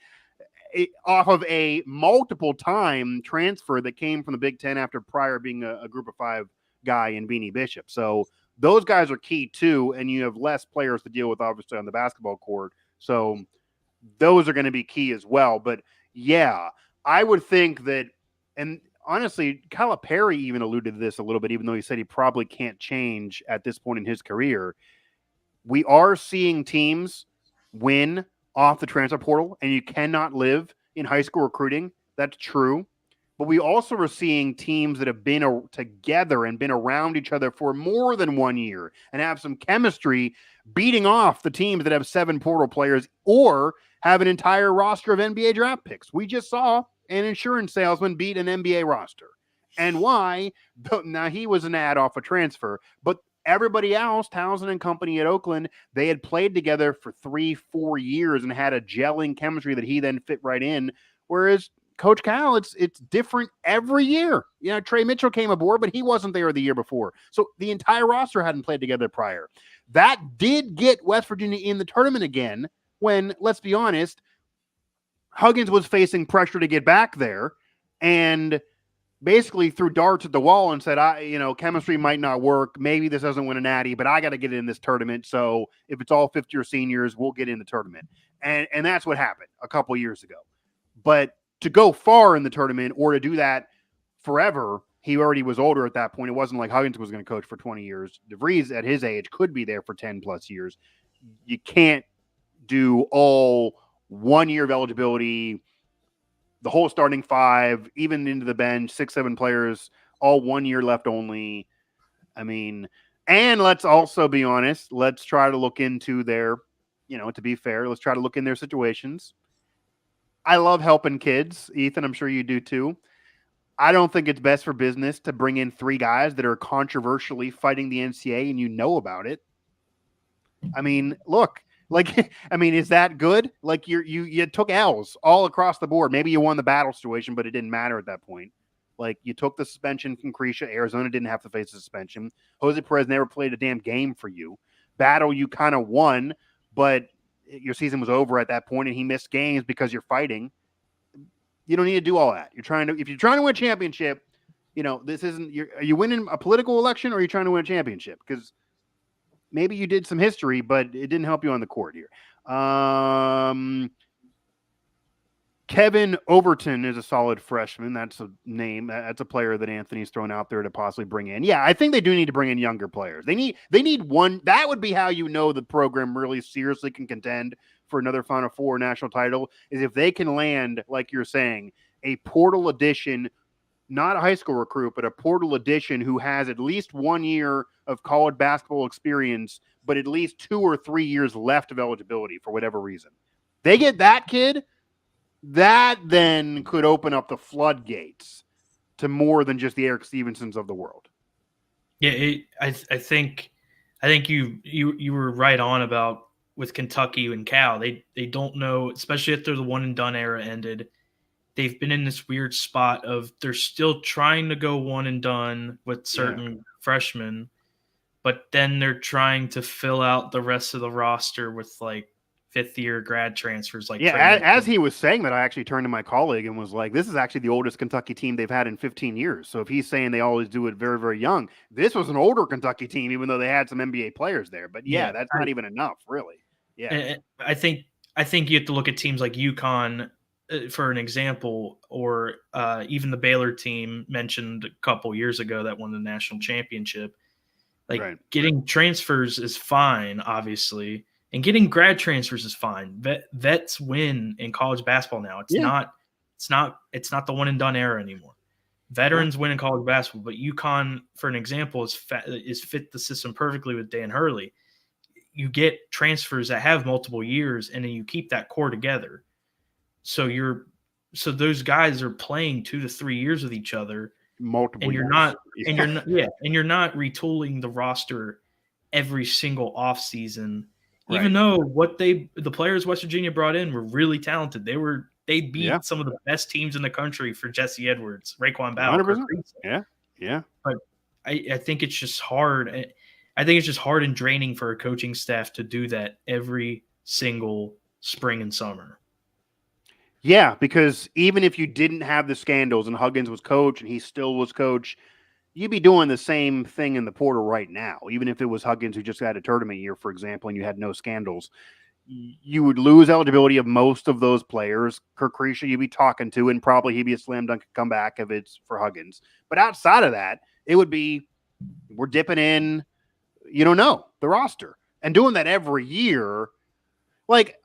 off of a multiple-time transfer that came from the Big Ten after prior being a Group of 5 guy in Beanie Bishop. So those guys are key too, and you have less players to deal with obviously on the basketball court. So those are going to be key as well. But yeah, I would think that, and honestly, Calipari even alluded to this a little bit, even though he said he probably can't change at this point in his career. We are seeing teams win off the transfer portal, and you cannot live in high school recruiting. That's true. But we also are seeing teams that have been together and been around each other for more than 1 year and have some chemistry beating off the teams that have 7 portal players or have an entire roster of NBA draft picks. We just saw an insurance salesman beat an NBA roster. And why? Now, he was an ad off a transfer, but everybody else, Townsend and company at Oakland, they had played together for 3-4 years and had a gelling chemistry that he then fit right in. Whereas Coach Cal, it's different every year. You know, Trey Mitchell came aboard, but he wasn't there the year before. So the entire roster hadn't played together prior. That did get West Virginia in the tournament again when, let's be honest, Huggins was facing pressure to get back there and basically threw darts at the wall and said, chemistry might not work. Maybe this doesn't win a natty, but I got to get in this tournament. So if it's all fifth-year seniors, we'll get in the tournament. And that's what happened a couple years ago. But to go far in the tournament or to do that forever, he already was older at that point. It wasn't like Huggins was going to coach for 20 years. DeVries at his age could be there for 10 plus years. You can't do all 1 year of eligibility, the whole starting five, even into the bench, 6-7 players, all 1 year left only. I mean, and let's also be honest, let's try to look into their, to be fair, let's try to look in their situations. I love helping kids. Ethan, I'm sure you do too. I don't think it's best for business to bring in 3 guys that are controversially fighting the NCAA and you know about it. I mean, look, is that good? Like you took L's all across the board. Maybe you won the battle situation, but it didn't matter at that point. Like you took the suspension from Cretia. Arizona didn't have to face the suspension. Jose Perez never played a damn game for you. Battle you kind of won, but your season was over at that point and he missed games because you're fighting. You don't need to do all that. If you're trying to win a championship, this isn't, are you winning a political election or are you trying to win a championship? Because maybe you did some history, but it didn't help you on the court here. Kevin Overton is a solid freshman. That's a name. That's a player that Anthony's thrown out there to possibly bring in. Yeah, I think they do need to bring in younger players. They need one. That would be how the program really seriously can contend for another Final Four national title, is if they can land, like you're saying, a portal addition, not a high school recruit, but a portal addition who has at least 1 year of college basketball experience, but at least 2 or 3 years left of eligibility for whatever reason. They get that kid, that then could open up the floodgates to more than just the Eric Stevensons of the world. Yeah, I think you were right on about with Kentucky and Cal. They don't know, especially after the one and done era ended. They've been in this weird spot of they're still trying to go one and done with certain freshmen, but then they're trying to fill out the rest of the roster with like fifth-year grad transfers. As he was saying that, I actually turned to my colleague and was like, this is actually the oldest Kentucky team they've had in 15 years. So if he's saying they always do it very, very young, this was an older Kentucky team, even though they had some NBA players there. But that's not even enough, really. Yeah, I think you have to look at teams like UConn for an example, or even the Baylor team mentioned a couple years ago that won the national championship. Getting transfers is fine, obviously, and getting grad transfers is fine. Vets win in college basketball now. It's not the one and done era anymore. Veterans win in college basketball, but UConn, for an example, is fit the system perfectly with Dan Hurley. You get transfers that have multiple years, and then you keep that core together. So those guys are playing 2 to 3 years with each other. Multiple years. And you're not retooling the roster every off offseason. Right. Even though the players West Virginia brought in were really talented. They beat some of the best teams in the country for Jesse Edwards, Raekwon Bauer. Yeah. But I think it's just hard. I think it's just hard and draining for a coaching staff to do that every single spring and summer. Yeah, because even if you didn't have the scandals and Huggins was coach and he still was coach, you'd be doing the same thing in the portal right now. Even if it was Huggins who just had a tournament year, for example, and you had no scandals, you would lose eligibility of most of those players. Kirk Cretia you'd be talking to, and probably he'd be a slam dunk comeback if it's for Huggins. But outside of that, it would be we're dipping in, the roster. And doing that every year,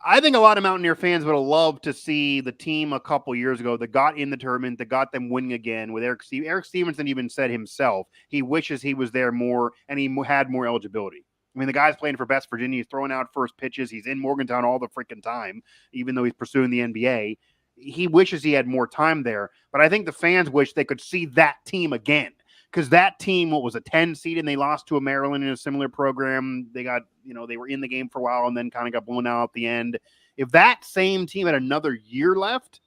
I think a lot of Mountaineer fans would have loved to see the team a couple years ago that got in the tournament, that got them winning again with Eric Stevens. Eric Stevenson even said himself he wishes he was there more and he had more eligibility. I mean, the guy's playing for West Virginia. He's throwing out first pitches. He's in Morgantown all the freaking time, even though he's pursuing the NBA. He wishes he had more time there. But I think the fans wish they could see that team again. Because that team, what was a 10 seed, and they lost to a Maryland in a similar program. They got, they were in the game for a while and then kind of got blown out at the end. If that same team had another year left,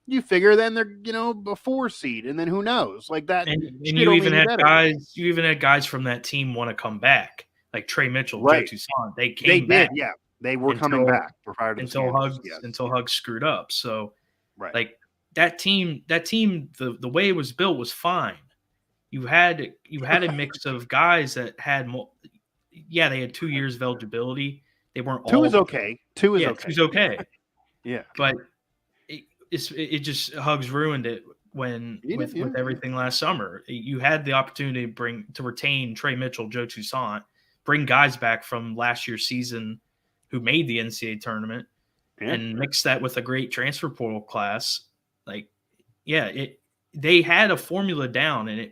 you figure then they're, a 4 seed, and then who knows? Like that. And you even had guys from that team want to come back, like Trey Mitchell, right. Joe Toussaint. They did, yeah. They were coming back prior to the scandals, yes. Until Hugs screwed up. So, right. like that team, the way it was built was fine. You had a mix of guys that had yeah, they had 2 years of eligibility. They weren't all. 2 is okay. 2 is okay. 2's okay. Yeah, but it just Hugs ruined it with everything last summer. You had the opportunity to retain Trey Mitchell, Joe Toussaint, bring guys back from last year's season who made the NCAA tournament, and mix that with a great transfer portal class. Like, they had a formula down, and it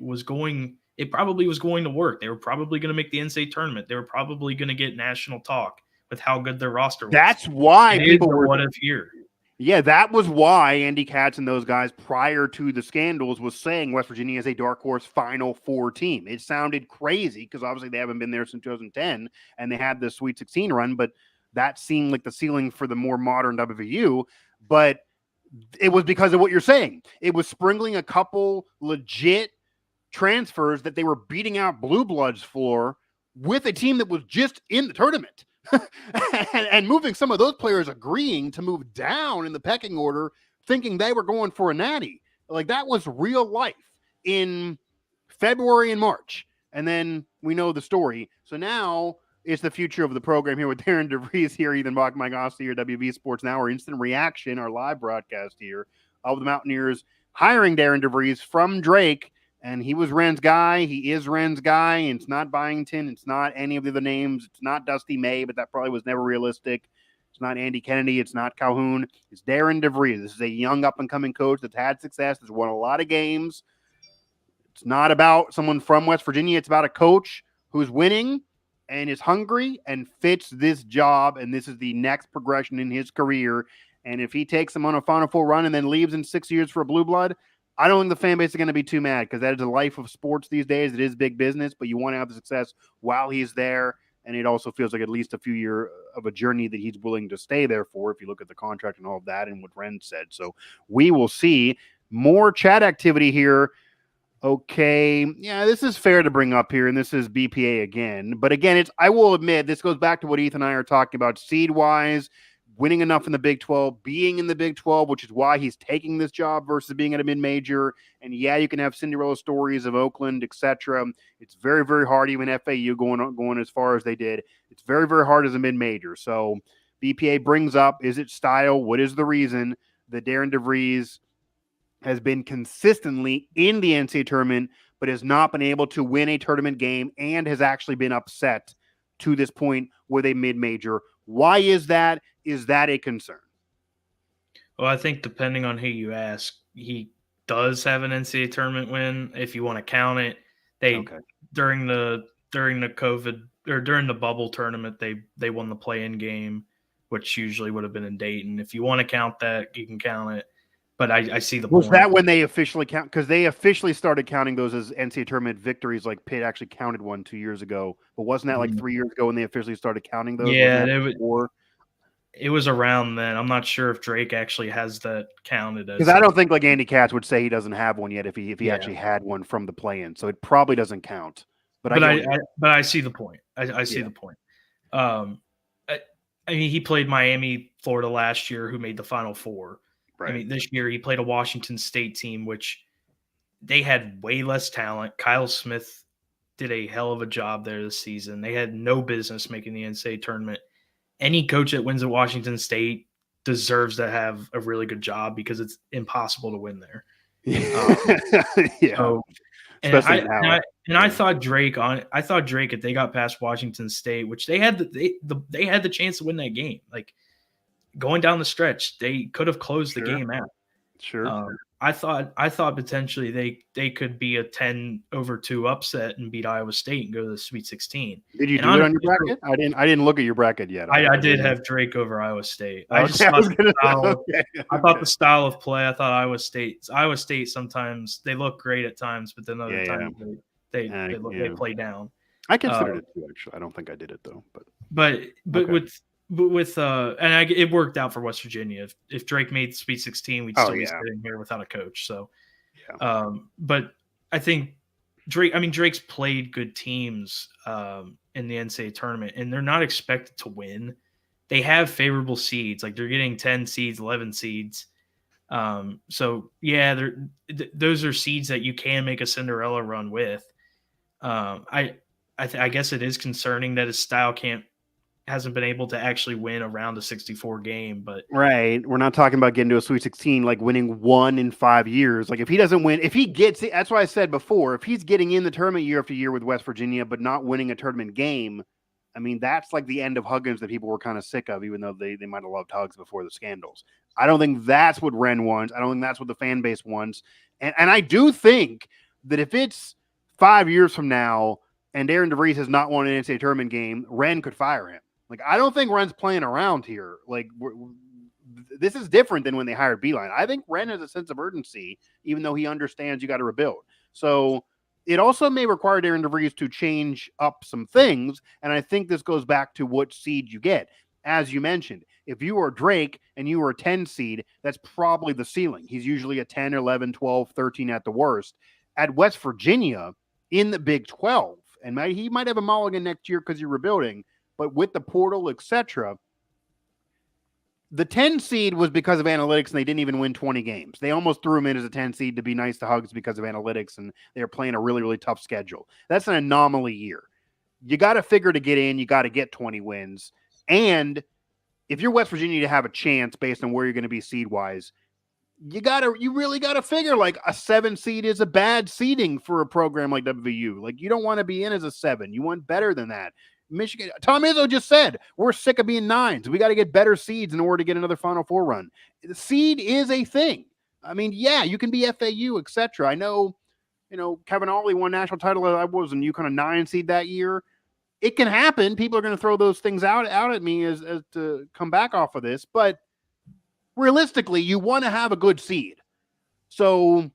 probably was going to work. They were probably going to make the NCAA tournament. They were probably going to get national talk with how good their roster was. That's why people were what if here. Yeah, that was why Andy Katz and those guys prior to the scandals was saying West Virginia is a dark horse Final Four team. It sounded crazy because obviously they haven't been there since 2010 and they had the Sweet 16 run, but that seemed like the ceiling for the more modern WVU. But it was because of what you're saying. It was sprinkling a couple legit transfers that they were beating out blue bloods for with a team that was just in the tournament. and moving some of those players agreeing to move down in the pecking order, thinking they were going for a natty. Like, that was real life in February and March. And then we know the story. So now it's the future of the program here with Darren DeVries here, Ethan Bach, Mike Oster here, WV Sports Now, our instant reaction, our live broadcast here of the Mountaineers hiring Darren DeVries from Drake. And he was Wren's guy. He is Wren's guy. And it's not Byington. It's not any of the other names. It's not Dusty May, but that probably was never realistic. It's not Andy Kennedy. It's not Calhoun. It's Darren DeVries. This is a young up-and-coming coach that's had success, that's won a lot of games. It's not about someone from West Virginia. It's about a coach who's winning and is hungry and fits this job. And this is the next progression in his career. And if he takes them on a Final Four run and then leaves in 6 years for a blue blood, I don't think the fan base is going to be too mad because that is the life of sports these days. It is big business, but you want to have the success while he's there. And it also feels like at least a few years of a journey that he's willing to stay there for if you look at the contract and all of that and what Wren said. So we will see more chat activity here. Okay. Yeah, this is fair to bring up here, and this is BPA again. But again, I will admit, this goes back to what Ethan and I are talking about seed-wise, winning enough in the Big 12, being in the Big 12, which is why he's taking this job versus being at a mid-major. And yeah, you can have Cinderella stories of Oakland, etc. It's very, very hard, even FAU going as far as they did. It's very, very hard as a mid-major. So BPA brings up, is it style? What is the reason that Darren DeVries has been consistently in the NCAA tournament, but has not been able to win a tournament game and has actually been upset to this point with a mid-major? Why is that? Is that a concern? Well, I think depending on who you ask, he does have an NCAA tournament win. If you want to count it, during the COVID or during the bubble tournament, they won the play-in game, which usually would have been in Dayton. If you want to count that, you can count it. But I see the point. Was that when they officially count? Because they officially started counting those as NCAA tournament victories. Like Pitt actually counted one 2 years ago, but wasn't that like 3 years ago when they officially started counting those? Yeah, it was around then. I'm not sure if Drake actually has that counted as. Because I don't think like Andy Katz would say he doesn't have one yet if he actually had one from the play-in, so it probably doesn't count. But I see the point. I see the point. I mean, he played Miami, Florida last year, who made the Final Four. Right. I mean, this year he played a Washington State team, which they had way less talent. Kyle Smith did a hell of a job there this season. They had no business making the NCAA tournament. Any coach that wins at Washington State deserves to have a really good job because it's impossible to win there. Yeah. So, I thought Drake if they got past Washington State, which they had the chance to win that game. Like, going down the stretch, they could have closed the game out. Sure. I thought potentially they could be a 10-2 upset and beat Iowa State and go to the Sweet 16. Did you do it on your bracket? I didn't look at your bracket yet. I did have Drake over Iowa State. I thought the style of play. I thought Iowa State sometimes they look great at times, but then other times they play down. I considered it too. Actually, I don't think I did it though. It worked out for West Virginia. If Drake made the Sweet 16, we'd still be sitting here without a coach. So, but I think Drake's played good teams in the NCAA tournament, and they're not expected to win. they have favorable seeds. Like they're getting 10 seeds, 11 seeds. So yeah, those are seeds that you can make a Cinderella run with. I guess it is concerning that his style hasn't been able to actually win a round of 64 game, but Right. We're not talking about getting to a Sweet 16, like winning 1 in 5 years. Like if he doesn't win, if he gets it, that's why I said before, if he's getting in the tournament year after year with West Virginia, but not winning a tournament game, I mean, that's like the end of Huggins that people were kind of sick of, even though they might have loved Hugs before the scandals. I don't think that's what Ren wants. I don't think that's what the fan base wants. And I do think that if it's 5 years from now and Aaron DeVries has not won an NCAA tournament game, Ren could fire him. Like, I don't think Ren's playing around here. Like, this is different than when they hired Beeline. I think Ren has a sense of urgency, even though he understands you got to rebuild. So it also may require Darren DeVries to change up some things. And I think this goes back to what seed you get. As you mentioned, if you are Drake and you are a 10 seed, that's probably the ceiling. He's usually a 10, 11, 12, 13 at the worst. At West Virginia in the Big 12, and he might have a mulligan next year because you're rebuilding, but with the portal, etc., the 10 seed was because of analytics, and they didn't even win 20 games. They almost threw him in as a 10 seed to be nice to Hugs because of analytics, and they were playing a really, really tough schedule. That's an anomaly year. You got to figure to get in, you got to get 20 wins. And if you're West Virginia to have a chance based on where you're going to be seed-wise, you really got to figure like a 7 seed is a bad seeding for a program like WVU. Like you don't want to be in as a 7. You want better than that. Michigan, Tom Izzo just said, we're sick of being 9s. We got to get better seeds in order to get another Final Four run. The seed is a thing. I mean, yeah, you can be FAU, etc. I know, Kevin Ollie won national title. I was in UConn a 9 seed that year. It can happen. People are going to throw those things out at me as to come back off of this. But realistically, you want to have a good seed. So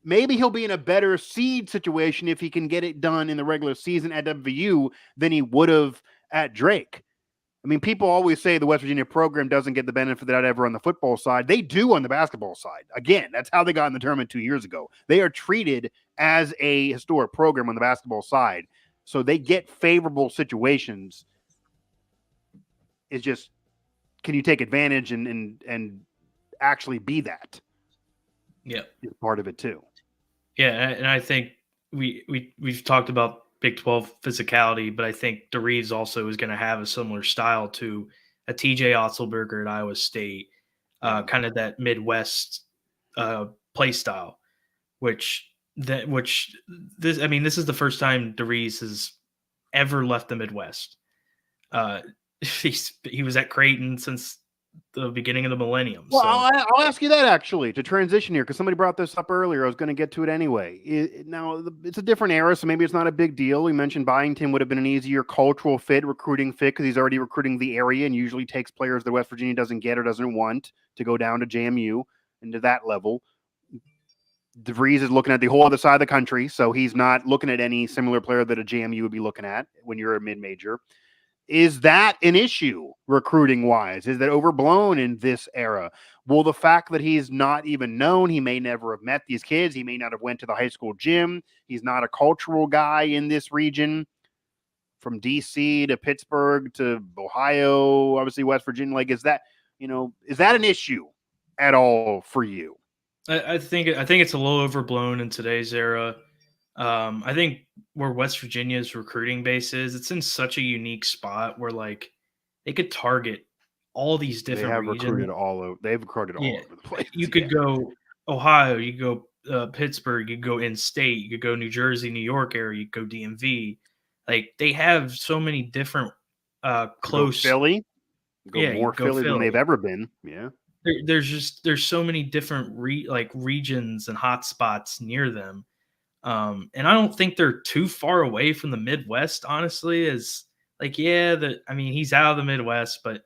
maybe he'll be in a better seed situation if he can get it done in the regular season at WVU than he would have at Drake. I mean, people always say the West Virginia program doesn't get the benefit of that ever on the football side. They do on the basketball side. Again, that's how they got in the tournament 2 years ago. They are treated as a historic program on the basketball side. So they get favorable situations. It's just, can you take advantage and actually be that? Yeah, is part of it too. Yeah, and I think we've talked about Big 12 physicality, but I think DeVries also is going to have a similar style to a TJ Otzelberger at Iowa State, kind of that Midwest play style, this is the first time DeVries has ever left the Midwest. He was at Creighton since the beginning of the millennium. Well, so. I'll ask you that actually to transition here because somebody brought this up earlier. I was going to get to it anyway. Now it's a different era, so maybe it's not a big deal. We mentioned Byington would have been an easier cultural fit, recruiting fit because he's already recruiting the area and usually takes players that West Virginia doesn't get or doesn't want to go down to JMU and to that level. DeVries is looking at the whole other side of the country, so he's not looking at any similar player that a JMU would be looking at when you're a mid-major. Is that an issue recruiting-wise? Is that overblown in this era? Well, the fact that he's not even known, he may never have met these kids. He may not have went to the high school gym. He's not a cultural guy in this region. From D.C. to Pittsburgh to Ohio, obviously West Virginia. Like, is that an issue at all for you? I think it's a little overblown in today's era. I think where West Virginia's recruiting base is, it's in such a unique spot where like they could target all these different regions. They've recruited all over the place. You could go Ohio, you could go Pittsburgh, you could go in-state, you could go New Jersey, New York area, you could go DMV. Like they have so many different close. Go Philly, more go Philly than they've ever been. Yeah. There's so many different regions and hotspots near them. And I don't think they're too far away from the Midwest, honestly. He's out of the Midwest, but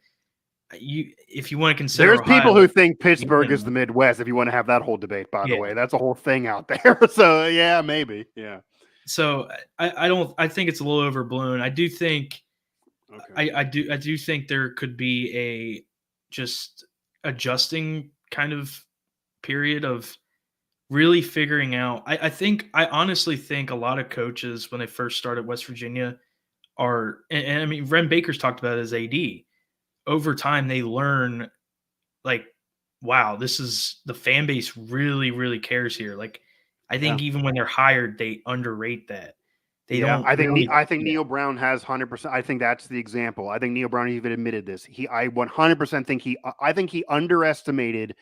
if you want to consider there's Ohio, people who think Pittsburgh is the Midwest, if you want to have that whole debate, by the way. That's a whole thing out there. So yeah, maybe. Yeah. So I think it's a little overblown. I do think I do think there could be a just adjusting kind of period of really figuring out. I honestly think a lot of coaches when they first started West Virginia and I mean Ren Baker's talked about it as AD, over time they learn, like, wow, this is the fan base really, really cares here. Like, I think even when they're hired, they underrate that. They Yeah, don't really. I think Neil Brown has 100%. I think that's the example. I think Neil Brown even admitted this. I 100% think I think he underestimated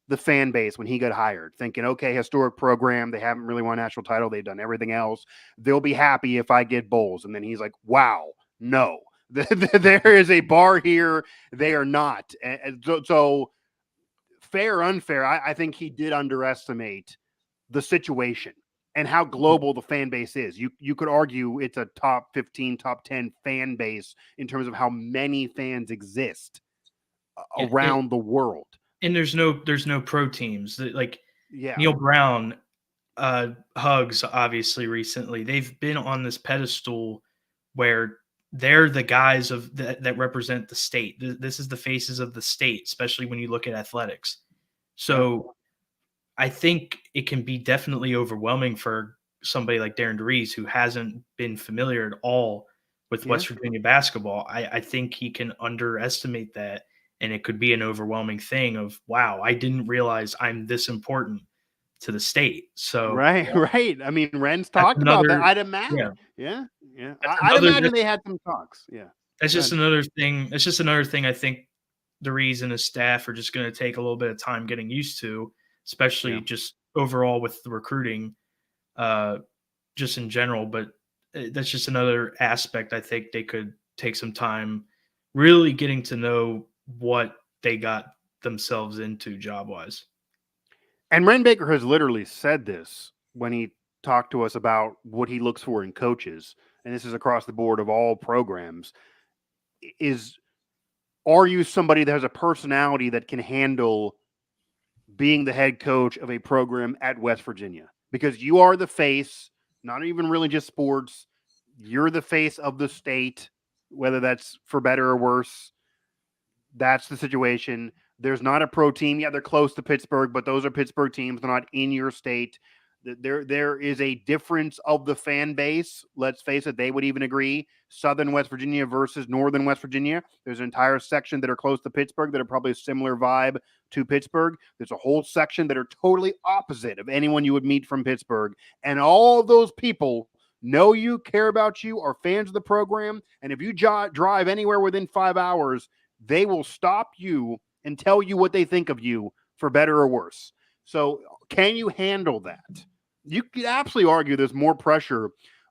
the fan base when he got hired, thinking, okay, historic program, they haven't really won a national title, they've done everything else. They'll be happy if I get bowls. And then he's like, wow, no, there is a bar here. They are not. And so fair or unfair, I think he did underestimate the situation and how global the fan base is. You could argue it's a top 15, top 10 fan base in terms of how many fans exist around the world. And there's no pro teams. Like, Yeah. Neil Brown, Hugs, obviously recently, they've been on this pedestal where they're the guys that represent the state. This is the faces of the state, especially when you look at athletics. So I think it can be definitely overwhelming for somebody like Darren DeVries, who hasn't been familiar at all with West Virginia basketball. I think he can underestimate that, and it could be an overwhelming thing of, wow, I didn't realize I'm this important to the state. So right. I mean, Ren's talked about that. I'd imagine. Yeah. I'd imagine they had some talks. Yeah. That's just another thing. It's just another thing I think DeVries and his staff are just going to take a little bit of time getting used to, especially just overall with the recruiting, just in general. But that's just another aspect I think they could take some time really getting to know what they got themselves into job-wise. And Ren Baker has literally said this when he talked to us about what he looks for in coaches, and this is across the board of all programs, are you somebody that has a personality that can handle being the head coach of a program at West Virginia? Because you are the face, not even really just sports. You're the face of the state, whether that's for better or worse. That's the situation. There's not a pro team. Yeah, they're close to Pittsburgh, but those are Pittsburgh teams. They're not in your state. There is a difference of the fan base. Let's face it, they would even agree. Southern West Virginia versus Northern West Virginia. There's an entire section that are close to Pittsburgh that are probably a similar vibe to Pittsburgh. There's a whole section that are totally opposite of anyone you would meet from Pittsburgh. And all of those people know you, care about you, are fans of the program. And if you drive anywhere within 5 hours, they will stop you and tell you what they think of you, for better or worse. So can you handle that? You could absolutely argue there's more pressure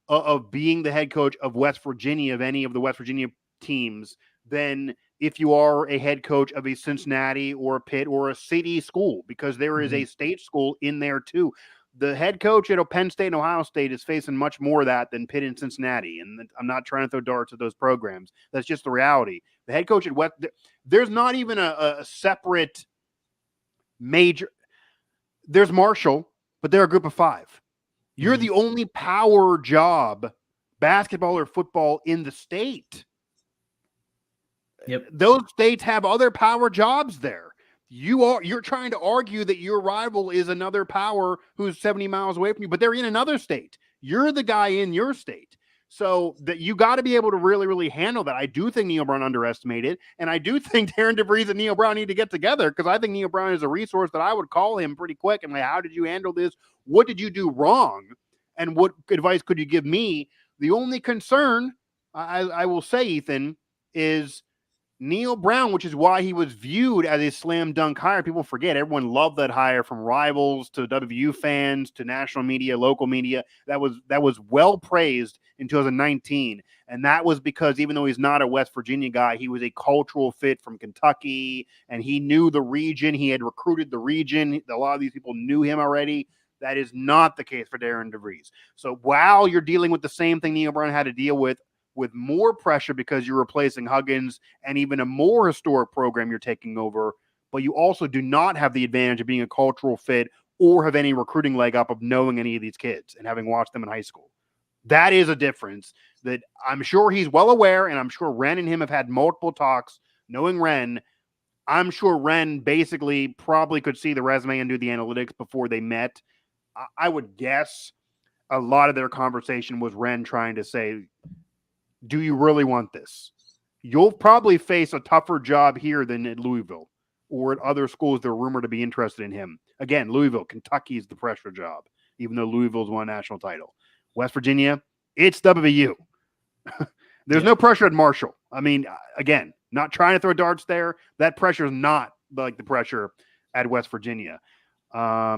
of being the head coach of West Virginia, of any of the West Virginia teams, than if you are a head coach of a Cincinnati or a Pitt or a city school, because there is a state school in there too. The head coach at Penn State and Ohio State is facing much more of that than Pitt and Cincinnati. And I'm not trying to throw darts at those programs. That's just the reality. The head coach at West, there's not even a separate major. There's Marshall, but they're a group of 5. You're the only power job, basketball or football, in the state. Yep. Those states have other power jobs there. You're trying to argue that your rival is another power who's 70 miles away from you, but they're in another state. You're the guy in your state. So that you got to be able to really, really handle that. I do think Neil Brown underestimated, and I do think Darren DeVries and Neil Brown need to get together, because I think Neil Brown is a resource that I would call him pretty quick and like, how did you handle this? What did you do wrong? And what advice could you give me? The only concern I will say, Ethan, is Neil Brown, which is why he was viewed as a slam dunk hire. People forget, everyone loved that hire, from rivals to WVU fans to national media, local media. That was well praised in 2019. And that was because even though he's not a West Virginia guy, he was a cultural fit from Kentucky, and he knew the region. He had recruited the region. A lot of these people knew him already. That is not the case for Darren DeVries. So while you're dealing with the same thing Neil Brown had to deal with more pressure because you're replacing Huggins and even a more historic program you're taking over, but you also do not have the advantage of being a cultural fit or have any recruiting leg up of knowing any of these kids and having watched them in high school. That is a difference that I'm sure he's well aware, and I'm sure Ren and him have had multiple talks. Knowing Ren, I'm sure Ren basically probably could see the resume and do the analytics before they met. I would guess a lot of their conversation was Ren trying to say, do you really want this? you'll probably face a tougher job here than at Louisville or at other schools that are rumored to be interested in him. Again, Louisville, Kentucky is the pressure job, even though Louisville's won a national title. West Virginia, it's WVU. There's no pressure at Marshall. I mean, again, not trying to throw darts there. That pressure is not like the pressure at West Virginia. Let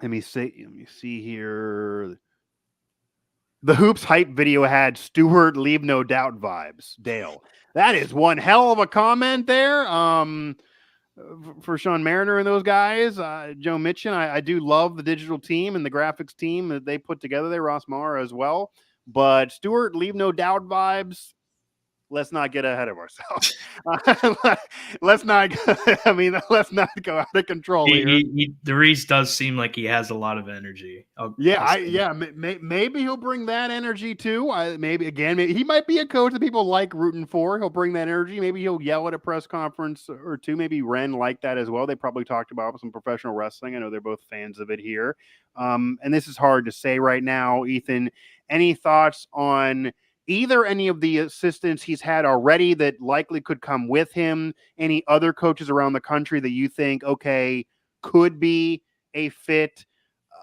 me see here. The Hoops hype video had Stewart leave no doubt vibes. Dale, that is one hell of a comment there. For Sean Mariner and those guys, Joe Mitchin, I do love the digital team and the graphics team that they put together there. Ross Mara as well. But Stewart, leave no doubt vibes. Let's not get ahead of ourselves. Let's not go out of control here. DeVries does seem like he has a lot of energy. Maybe he'll bring that energy too. Maybe he might be a coach that people like rooting for. He'll bring that energy. Maybe he'll yell at a press conference or two. Maybe Ren liked that as well. They probably talked about some professional wrestling. I know they're both fans of it here. And this is hard to say right now. Ethan, any thoughts on any of the assistants he's had already that likely could come with him? Any other coaches around the country that you think, okay, could be a fit?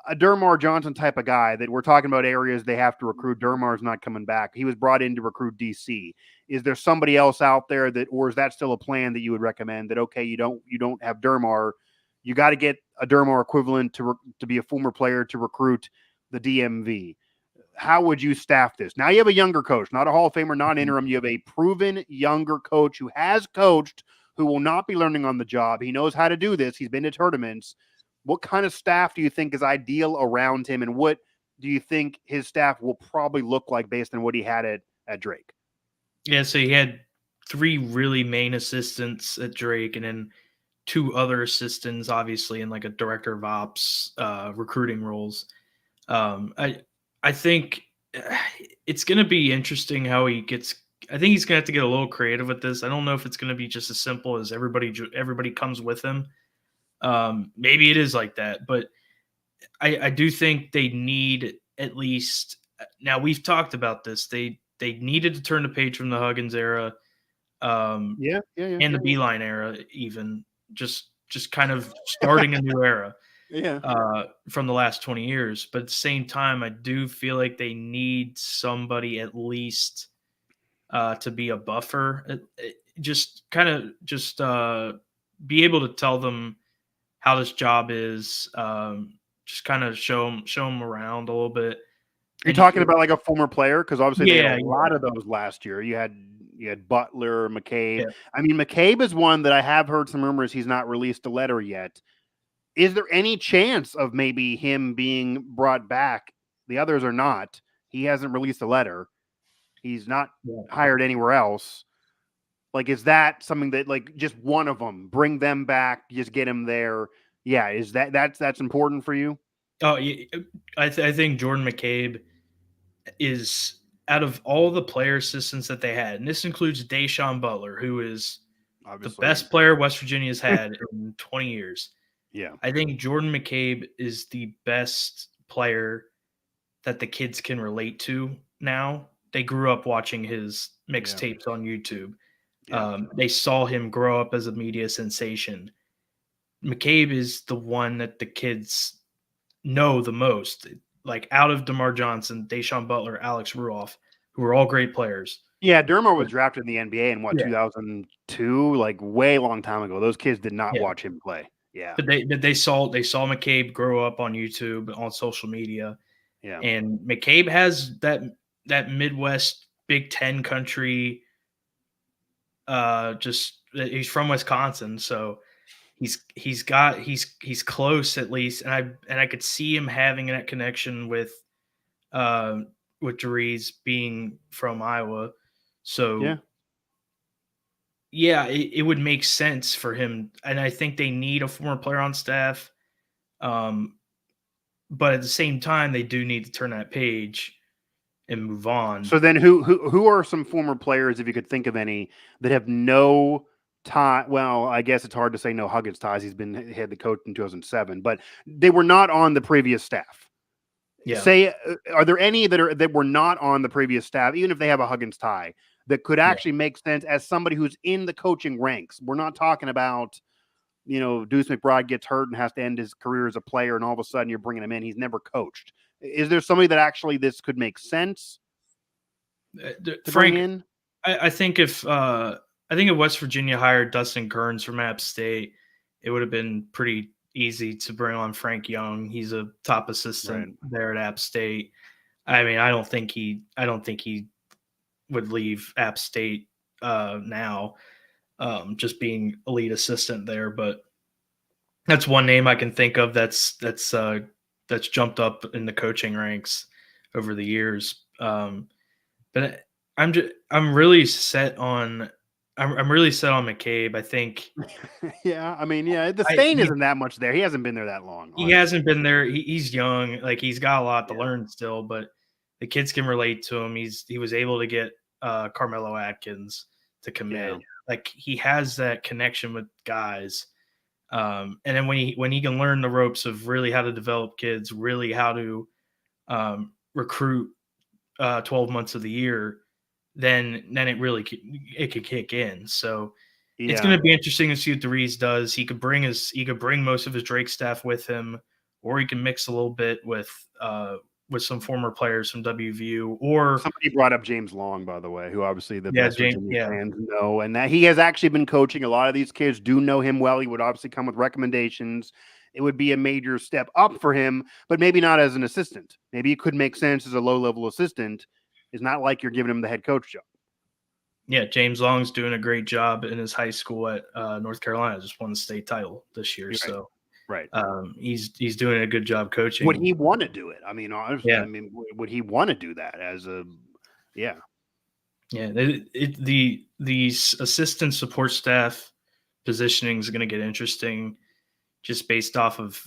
A Dermar Johnson type of guy that we're talking about areas they have to recruit. Dermar's not coming back. He was brought in to recruit DC. Is there somebody else out there or is that still a plan that you would recommend that, okay, you don't have Dermar, you got to get a Dermar equivalent to be a former player to recruit the DMV? How would you staff this? Now you have a younger coach, not a Hall of Famer, not interim. You have a proven younger coach who has coached, who will not be learning on the job. He knows how to do this. He's been to tournaments. What kind of staff do you think is ideal around him? And what do you think his staff will probably look like based on what he had at Drake? Yeah, so he had 3 really main assistants at Drake and then 2 other assistants, obviously, in like a director of ops recruiting roles. I think it's going to be interesting how he gets. I think he's going to have to get a little creative with this. I don't know if it's going to be just as simple as everybody comes with him. Maybe it is like that, but I do think they need at least. Now we've talked about this. They needed to turn the page from the Huggins era, and the Beeline era, even just kind of starting a new era. From the last 20 years. But at the same time, I do feel like they need somebody at least to be a buffer. Just be able to tell them how this job is. Just kind of show them around a little bit. You're talking about like a former player? Because obviously they had a lot of those last year. You had Butler, McCabe. Yeah. I mean, McCabe is one that I have heard some rumors he's not released a letter yet. Is there any chance of maybe him being brought back? The others are not. He hasn't released a letter. He's not hired anywhere else. Like, is that something that, like, just one of them, bring them back, just get him there? Yeah, is that's important for you? Oh, yeah. I think Jordan McCabe is, out of all the player assistants that they had, and this includes Deshaun Butler, who is obviously the best player West Virginia's had in 20 years. Yeah. I think Jordan McCabe is the best player that the kids can relate to now. They grew up watching his mixtapes on YouTube. Yeah. They saw him grow up as a media sensation. McCabe is the one that the kids know the most. Like, out of DeMar Johnson, Deshaun Butler, Alex Ruoff, who are all great players. Yeah, Dermar was drafted in the NBA in 2002, like way long time ago. Those kids did not watch him play. Yeah, but they saw McCabe grow up on YouTube, on social media. Yeah, and McCabe has that Midwest Big Ten country. He's from Wisconsin, so he's close at least, and I could see him having that connection with DeVries being from Iowa. So yeah, it would make sense for him, and I think they need a former player on staff. But at the same time, they do need to turn that page and move on. So then, who are some former players, if you could think of any, that have no tie? Well, I guess it's hard to say no Huggins ties. He's been head the coach in 2007, but they were not on the previous staff. Yeah. Say, are there any that were not on the previous staff, even if they have a Huggins tie? that could actually make sense as somebody who's in the coaching ranks. We're not talking about, Deuce McBride gets hurt and has to end his career as a player, and all of a sudden you're bringing him in. He's never coached. Is there somebody that actually this could make sense to Frank, bring in? I think if West Virginia hired Dustin Kearns from App State, it would have been pretty easy to bring on Frank Young. He's a top assistant there at App State. I mean, I don't think he would leave App State now, just being a lead assistant there. But that's one name I can think of that's jumped up in the coaching ranks over the years. But I'm really set on McCabe. I think. Yeah, I mean, the stain isn't that much there. He hasn't been there that long. Honestly. He hasn't been there. He's young. Like, he's got a lot to learn still, but the kids can relate to him. He was able to get Carmelo Atkins to commit. Yeah. Like, he has that connection with guys. And then when he can learn the ropes of really how to develop kids, really how to recruit 12 months of the year, then it could kick in. So it's going to be interesting to see what DeVries does. He could bring most of his Drake staff with him, or he can mix a little bit with some former players from WVU. Or somebody brought up James Long, by the way, who obviously the best Virginia fans know, and that he has actually been coaching. A lot of these kids do know him well. He would obviously come with recommendations. It would be a major step up for him, but maybe not as an assistant. Maybe it could make sense as a low-level assistant. It's not like you're giving him the head coach job. Yeah, James Long's doing a great job in his high school at North Carolina. Just won the state title this year. Right. So he's doing a good job coaching. Would he want to do it? I mean, honestly, would he want to do that as a – yeah. Yeah, the assistant support staff positioning is going to get interesting just based off of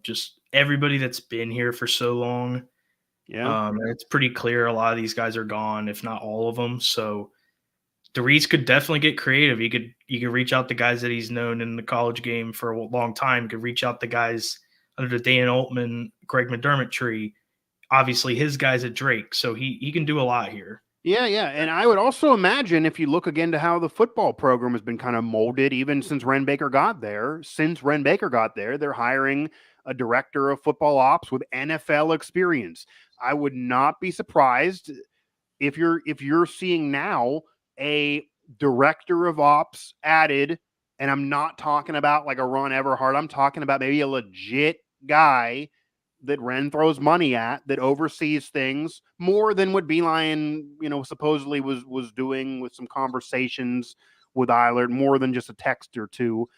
just everybody that's been here for so long. Yeah, it's pretty clear a lot of these guys are gone, if not all of them. So DeVries could definitely get creative. He could reach out to guys that he's known in the college game for a long time. He could reach out to guys under the Dan Altman, Greg McDermott tree. Obviously, his guys at Drake. So he can do a lot here. Yeah. And I would also imagine if you look again to how the football program has been kind of molded, even since Ren Baker got there. Since Ren Baker got there, they're hiring a director of football ops with NFL experience. I would not be surprised if you're seeing now a director of ops added, and I'm not talking about like a Ron Everhart. I'm talking about maybe a legit guy that Ren throws money at, that oversees things more than what Beeline, supposedly was doing with some conversations with Eilert, more than just a text or two.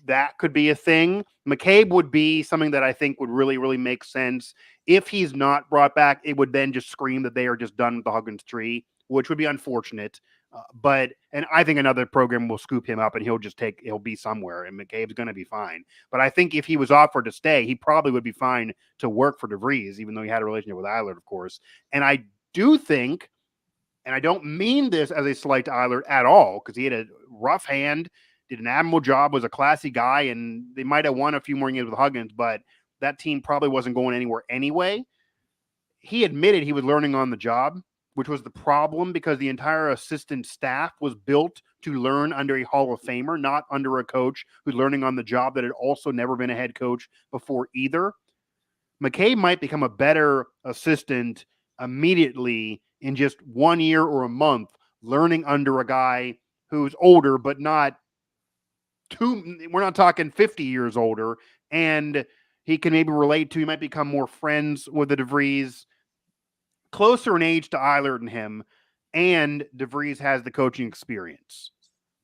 That could be a thing. McCabe would be something that I think would really, really make sense. If he's not brought back, it would then just scream that they are just done with the Huggins tree, which would be unfortunate. And I think another program will scoop him up and he'll be somewhere, and McCabe's going to be fine. But I think if he was offered to stay, he probably would be fine to work for DeVries, even though he had a relationship with Eilert, of course. And I do think, and I don't mean this as a slight to Eilert at all, because he had a rough hand, did an admirable job, was a classy guy, and they might have won a few more games with Huggins, but that team probably wasn't going anywhere anyway. He admitted he was learning on the job, which was the problem, because the entire assistant staff was built to learn under a Hall of Famer, not under a coach who's learning on the job that had also never been a head coach before either. McCabe might become a better assistant immediately in just 1 year or a month, learning under a guy who's older, but not we're not talking 50 years older, and he can maybe relate to, he might become more friends with the DeVries, closer in age to Eilert and him, and DeVries has the coaching experience.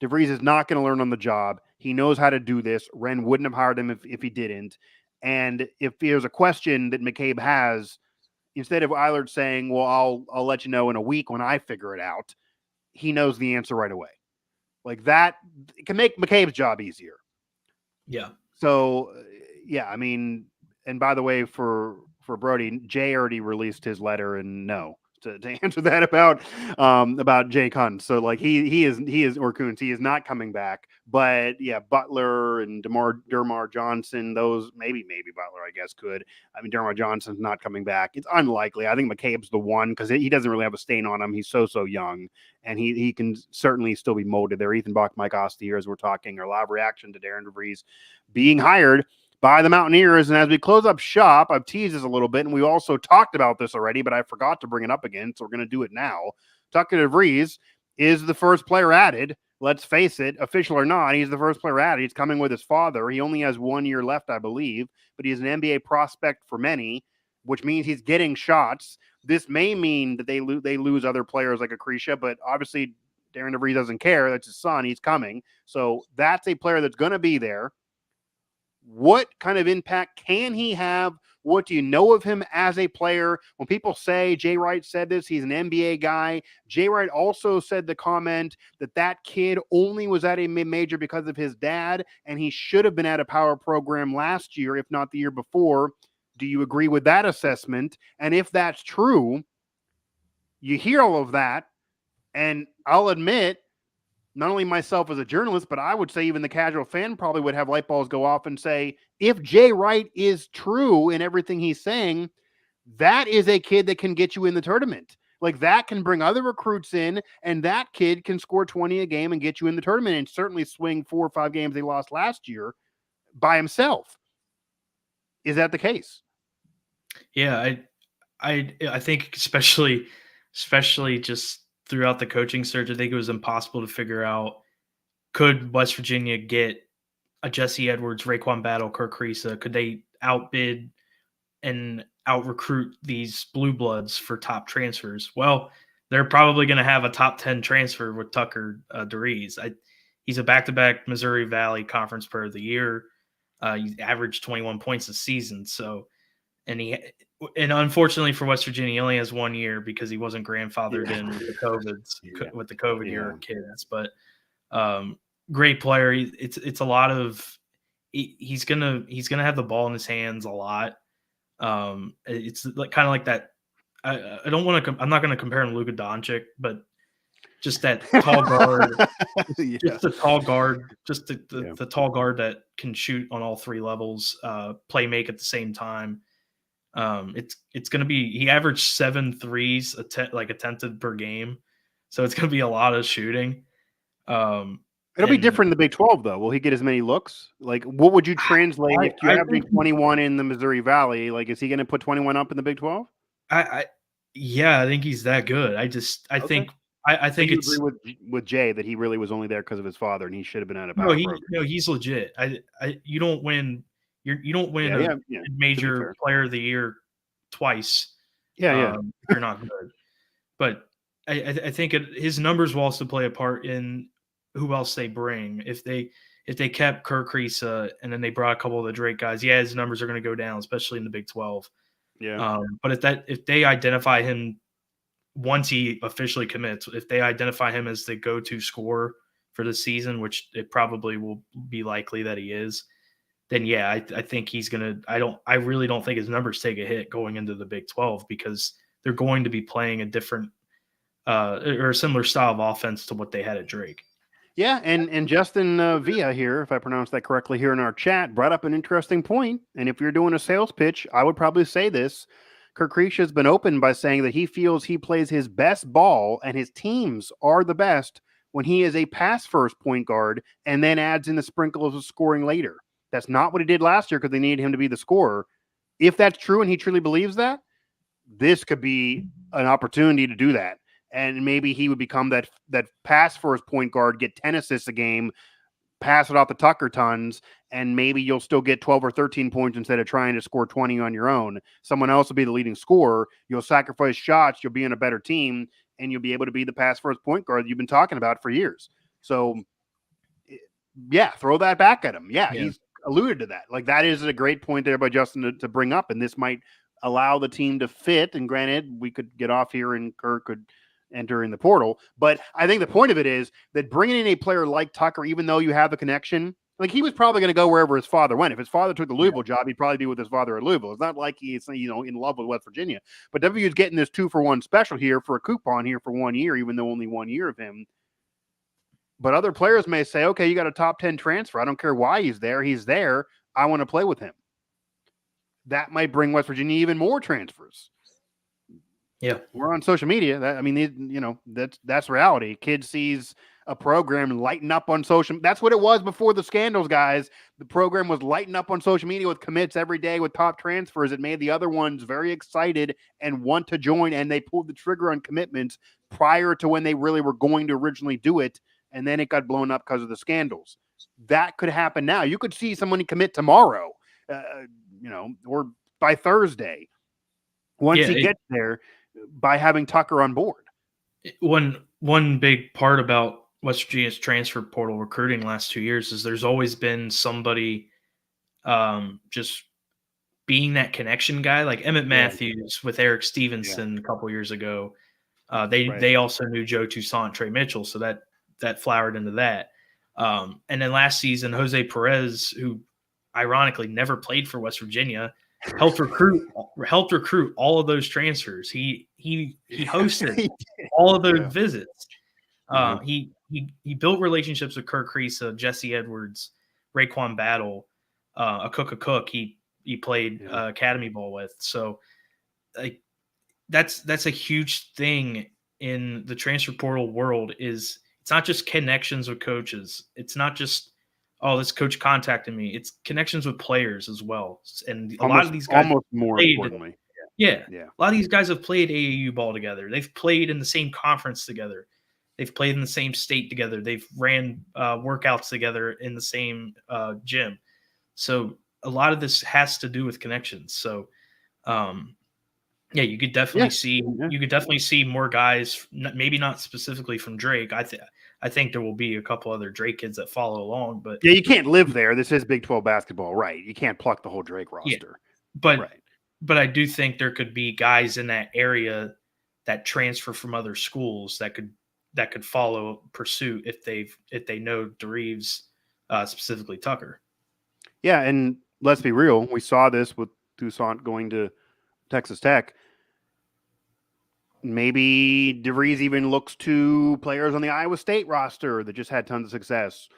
DeVries is not going to learn on the job. He knows how to do this. Ren wouldn't have hired him if he didn't. And if there's a question that McCabe has, instead of Eilert saying, well, I'll let you know in a week when I figure it out, he knows the answer right away. Like that, it can make McCabe's job easier. Yeah. So, yeah, I mean, and by the way, for Brody, Jay already released his letter, and no, to answer that about Jake Hunt. So like he is or Coons, he is not coming back. But yeah, Butler and Dermar Johnson, those maybe Butler, I guess, could. I mean, Dermar Johnson's not coming back. It's unlikely. I think McCabe's the one because he doesn't really have a stain on him. He's so young, and he can certainly still be molded there. Ethan Bach, Mike Osti here as we're talking. A lot of reaction to Darren DeVries being hired by the Mountaineers. And as we close up shop, I've teased this a little bit, and we also talked about this already, but I forgot to bring it up again, so we're going to do it now. Tucker DeVries is the first player added. Let's face it, official or not, he's the first player added. He's coming with his father. He only has 1 year left, I believe, but he's an NBA prospect for many, which means he's getting shots. This may mean that they lose other players like Acretia, but obviously Darren DeVries doesn't care. That's his son. He's coming. So that's a player that's going to be there. What kind of impact can he have? What do you know of him as a player? When people say, Jay Wright said this, he's an NBA guy. Jay Wright also said the comment that kid only was at a mid-major because of his dad, and he should have been at a power program last year, if not the year before. Do you agree with that assessment? And if that's true, you hear all of that, and I'll admit, not only myself as a journalist, but I would say even the casual fan probably would have light bulbs go off and say, if Jay Wright is true in everything he's saying, that is a kid that can get you in the tournament. Like that can bring other recruits in, and that kid can score 20 a game and get you in the tournament and certainly swing 4 or 5 games they lost last year by himself. Is that the case? Yeah, I think especially just throughout the coaching search, I think it was impossible to figure out, could West Virginia get a Jesse Edwards, Raekwon Battle, Kirk Kriisa? Could they outbid and out-recruit these blue bloods for top transfers? Well, they're probably going to have a top 10 transfer with Tucker DeVries. He's a back-to-back Missouri Valley Conference Player of the Year. He averaged 21 points a season. So, and unfortunately for West Virginia, he only has 1 year because he wasn't grandfathered in with the COVID year kids. But great player. It's a lot of he's gonna have the ball in his hands a lot. It's kind of like that. I don't want to. I'm not going to compare him to Luka Doncic, but just that tall guard, just the tall guard, just the tall guard that can shoot on all 3 levels, play make at the same time. It's going to be, he averaged 7 threes attempted per game. So it's going to be a lot of shooting. It'll be different in the Big 12 though. Will he get as many looks? Like what would you translate if you average 21 in the Missouri Valley? Like, is he going to put 21 up in the Big 12? I think he's that good. I think it's agree with Jay that he really was only there because of his father and he should have been at a power program. No, he's legit. You don't win. You don't win a major player of the year twice. You're not good. But I think his numbers will also play a part in who else they bring. If they kept Kirk Kriisa and then they brought a couple of the Drake guys, his numbers are going to go down, especially in the Big 12. But if they identify him once he officially commits, if they identify him as the go-to scorer for the season, which it probably will be likely that he is, then I think he's gonna. I really don't think his numbers take a hit going into the Big 12 because they're going to be playing a different or a similar style of offense to what they had at Drake. Yeah, and Justin Villa here, if I pronounced that correctly, here in our chat, brought up an interesting point. And if you're doing a sales pitch, I would probably say this. Kirk Kriisa has been open by saying that he feels he plays his best ball and his teams are the best when he is a pass-first point guard and then adds in the sprinkles of scoring later. That's not what he did last year because they needed him to be the scorer. If that's true and he truly believes that, this could be an opportunity to do that. And maybe he would become that pass first point guard, get 10 assists a game, pass it off the Tucker tons, and maybe you'll still get 12 or 13 points instead of trying to score 20 on your own. Someone else will be the leading scorer. You'll sacrifice shots. You'll be in a better team, and you'll be able to be the pass first point guard you've been talking about for years. So, throw that back at him. He's alluded to that. Like, that is a great point there by Justin to bring up, and this might allow the team to fit. And granted, we could get off here and Kirk could enter in the portal. But I think the point of it is that bringing in a player like Tucker, even though you have a connection, Like, he was probably going to go wherever his father went. If his father took the Louisville job, he'd probably be with his father at Louisville. It's not like he's, in love with West Virginia. But WVU is getting this 2-for-1 special here for a coupon here for 1 year, even though only 1 year of him. But other players may say, okay, you got a top 10 transfer. I don't care why he's there. He's there. I want to play with him. That might bring West Virginia even more transfers. Yeah. We're on social media. That's reality. Kid sees a program lighten up on social. That's what it was before the scandals, guys. The program was lighting up on social media with commits every day with top transfers. It made the other ones very excited and want to join, and they pulled the trigger on commitments prior to when they really were going to originally do it, and then it got blown up because of the scandals. That could happen now. You could see someone commit tomorrow, or by Thursday, once he gets there, by having Tucker on board. One big part about West Virginia's transfer portal recruiting last 2 years is there's always been somebody just being that connection guy, like Emmett Matthews with Eric Stevenson a couple years ago. They also knew Joe Toussaint, Trey Mitchell, so that flowered into that. And then last season, Jose Perez, who ironically never played for West Virginia, helped recruit all of those transfers. He hosted all of those visits. He built relationships with Kirk Creesa, Jesse Edwards, Raekwon Battle, Akuka Cook. He played academy ball with. So that's a huge thing in the transfer portal world. Is it's not just connections with coaches. It's not just, oh, this coach contacted me. It's connections with players as well. And a lot of these guys almost more importantly. A lot of these guys have played AAU ball together. They've played in the same conference together. They've played in the same state together. They've ran workouts together in the same gym. So a lot of this has to do with connections. So, you could definitely see more guys. Maybe not specifically from Drake. I think there will be a couple other Drake kids that follow along. But you can't live there. This is Big 12 basketball, right? You can't pluck the whole Drake roster. But I do think there could be guys in that area that transfer from other schools that could follow pursuit if they know DeVries, specifically Tucker. Yeah, and let's be real. We saw this with Toussaint going to Texas Tech. Maybe DeVries even looks to players on the Iowa State roster that just had tons of success.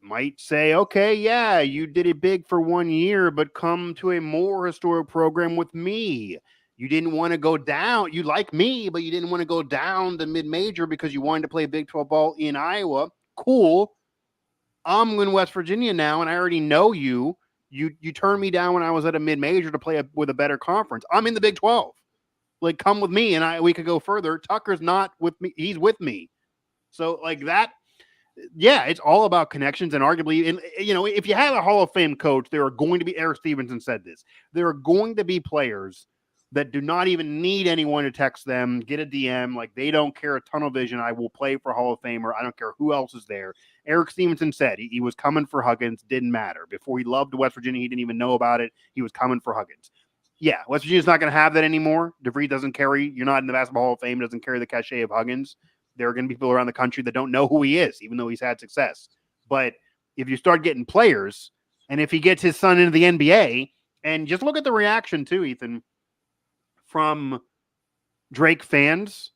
Might say, okay, yeah, you did it big for 1 year, but come to a more historic program with me. You didn't want to go down. You like me, but you didn't want to go down the mid-major because you wanted to play Big 12 ball in Iowa. Cool. I'm in West Virginia now, and I already know you. You turned me down when I was at a mid-major to play with a better conference. I'm in the Big 12. Like, come with me, and we could go further. Tucker's not with me. He's with me. So, like that, yeah, it's all about connections. And arguably, if you have a Hall of Fame coach, there are going to be, Eric Stevenson said this, there are going to be players that do not even need anyone to text them, get a DM. Like, they don't care a tunnel vision. I will play for Hall of Famer. I don't care who else is there. Eric Stevenson said he was coming for Huggins. Didn't matter. Before he loved West Virginia, he didn't even know about it. He was coming for Huggins. Yeah, West Virginia's not going to have that anymore. DeVries doesn't carry, you're not in the Basketball Hall of Fame, doesn't carry the cachet of Huggins. There are going to be people around the country that don't know who he is, even though he's had success. But if you start getting players, and if he gets his son into the NBA, and just look at the reaction too, Ethan, from Drake fans,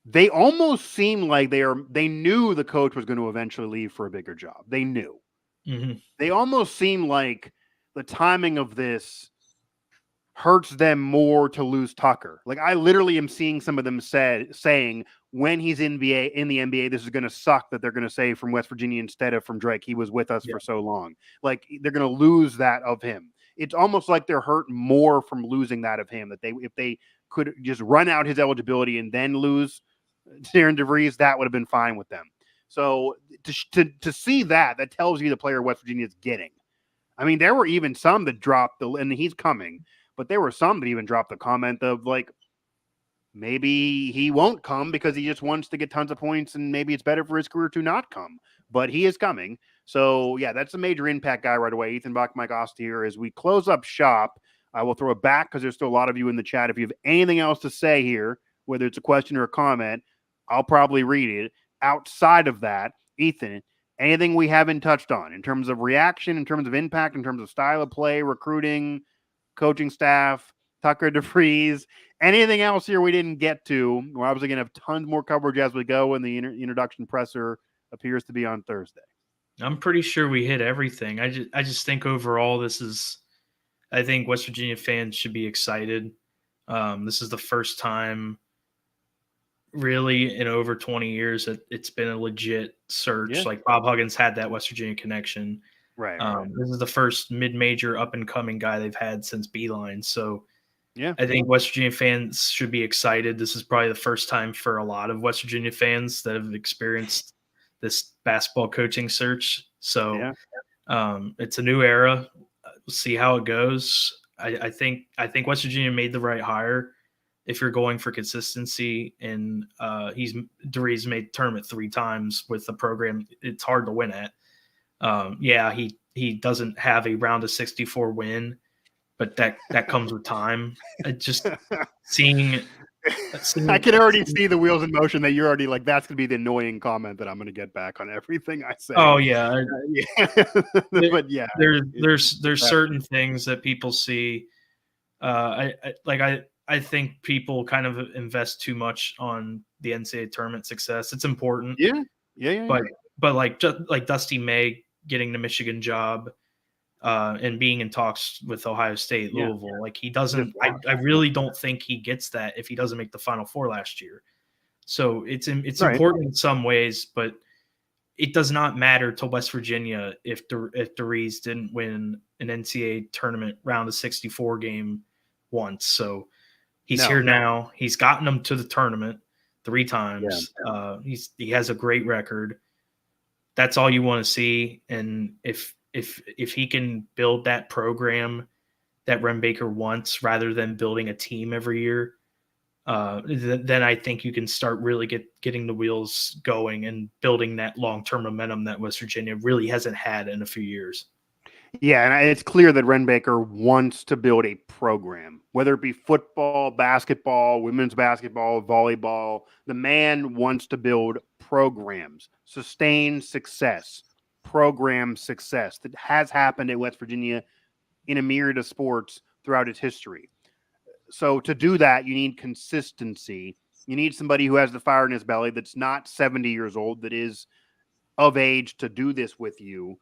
they almost seem like they knew the coach was going to eventually leave for a bigger job. They knew. Mm-hmm. They almost seem like the timing of this hurts them more to lose Tucker. Like, I literally am seeing some of them saying when he's in the NBA, this is going to suck that they're going to say from West Virginia instead of from Drake. He was with us for so long. Like, they're going to lose that of him. It's almost like they're hurt more from losing that of him, that if they could just run out his eligibility and then lose Darren DeVries, that would have been fine with them. So to see that tells you the player West Virginia is getting. I mean, there were even some that dropped and he's coming, but there were some that even dropped the comment of like, maybe he won't come because he just wants to get tons of points and maybe it's better for his career to not come, but he is coming. So yeah, that's a major impact guy right away. Ethan Bach, Mike Ost here. As we close up shop, I will throw it back because there's still a lot of you in the chat. If you have anything else to say here, whether it's a question or a comment, I'll probably read it. Outside of that, Ethan, Anything we haven't touched on in terms of reaction, in terms of impact, in terms of style of play, recruiting, coaching staff, Tucker DeVries, anything else here we didn't get to? We're obviously going to have tons more coverage as we go, and the introduction presser appears to be on Thursday. I'm pretty sure we hit everything. I just think overall I think West Virginia fans should be excited. This is the first time really in over 20 years that it's been a legit search. Yeah. Like Bob Huggins had that West Virginia connection. Right. This is the first mid-major up-and-coming guy they've had since Beeline. So yeah, I think West Virginia fans should be excited. This is probably the first time for a lot of West Virginia fans that have experienced this basketball coaching search. So it's a new era. We'll see how it goes. I think West Virginia made the right hire if you're going for consistency. And DeVries made the tournament 3 times with the program it's hard to win at. He doesn't have a round of 64 win, but that comes with time. Just seeing I can already see the wheels in motion that you're already like, that's going to be the annoying comment that I'm going to get back on everything I say. Oh yeah. But yeah, there's certain things that people see. I think people kind of invest too much on the NCAA tournament success. It's important. Yeah. But like Dusty May getting the Michigan job and being in talks with Ohio State, Louisville, like he doesn't. I really don't think he gets that if he doesn't make the Final Four last year. So it's important in some ways, but it does not matter to West Virginia if DeVries didn't win an NCAA tournament round of 64 game once. So he's here now. He's gotten them to the tournament 3 times. He has a great record. That's all you want to see. And if he can build that program that Ren Baker wants rather than building a team every year, then I think you can start really getting the wheels going and building that long-term momentum that West Virginia really hasn't had in a few years. Yeah, and it's clear that Ren Baker wants to build a program, whether it be football, basketball, women's basketball, volleyball. The man wants to build programs, sustained success, program success that has happened at West Virginia in a myriad of sports throughout its history. So to do that, you need consistency. You need somebody who has the fire in his belly that's not 70 years old, that is of age to do this with you.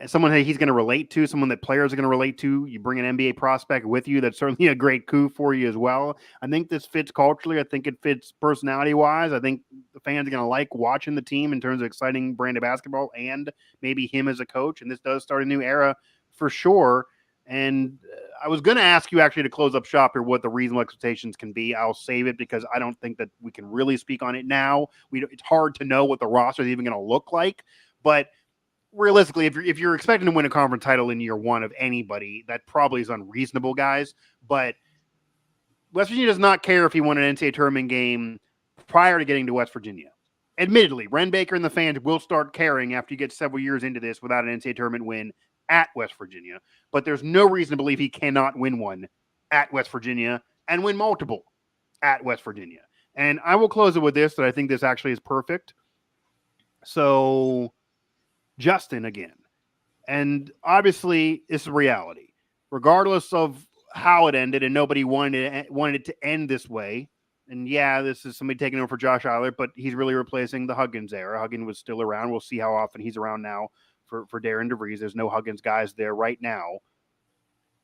Someone that he's going to relate to, someone that players are going to relate to. You bring an NBA prospect with you. That's certainly a great coup for you as well. I think this fits culturally. I think it fits personality-wise. I think the fans are going to like watching the team in terms of exciting brand of basketball and maybe him as a coach. And this does start a new era for sure. And I was going to ask you actually to close up shop here what the reasonable expectations can be. I'll save it because I don't think that we can really speak on it now. It's hard to know what the roster is even going to look like. But realistically, if you're expecting to win a conference title in year 1 of anybody, that probably is unreasonable, guys. But West Virginia does not care if he won an NCAA tournament game prior to getting to West Virginia. Admittedly, Ren Baker and the fans will start caring after you get several years into this without an NCAA tournament win at West Virginia. But there's no reason to believe he cannot win one at West Virginia and win multiple at West Virginia. And I will close it with this, that I think this actually is perfect. So Justin again. And obviously, it's a reality. Regardless of how it ended, and nobody wanted it to end this way. And yeah, this is somebody taking over for Josh Eilert, but he's really replacing the Huggins era. Huggins was still around. We'll see how often he's around now for Darian DeVries. There's no Huggins guys there right now.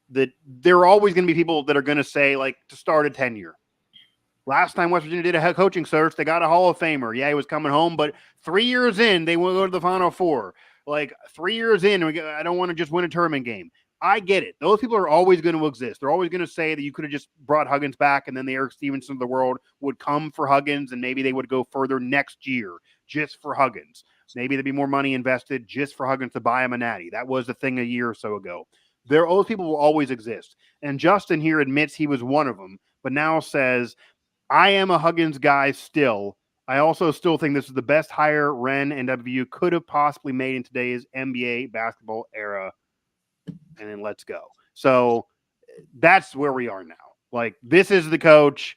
That there are always going to be people that are going to say, like, to start a tenure. Last time West Virginia did a head coaching search, they got a Hall of Famer. Yeah, he was coming home, but 3 years in, they will go to the Final Four. Like 3 years in, I don't want to just win a tournament game. I get it. Those people are always going to exist. They're always going to say that you could have just brought Huggins back and then the Eric Stevenson of the world would come for Huggins and maybe they would go further next year just for Huggins. Maybe there'd be more money invested just for Huggins to buy him a natty. That was the thing a year or so ago. Those people will always exist. And Justin here admits he was one of them, but now says, I am a Huggins guy still. I also still think this is the best hire Ren and WVU could have possibly made in today's NBA basketball era. And then let's go. So that's where we are now. Like, this is the coach.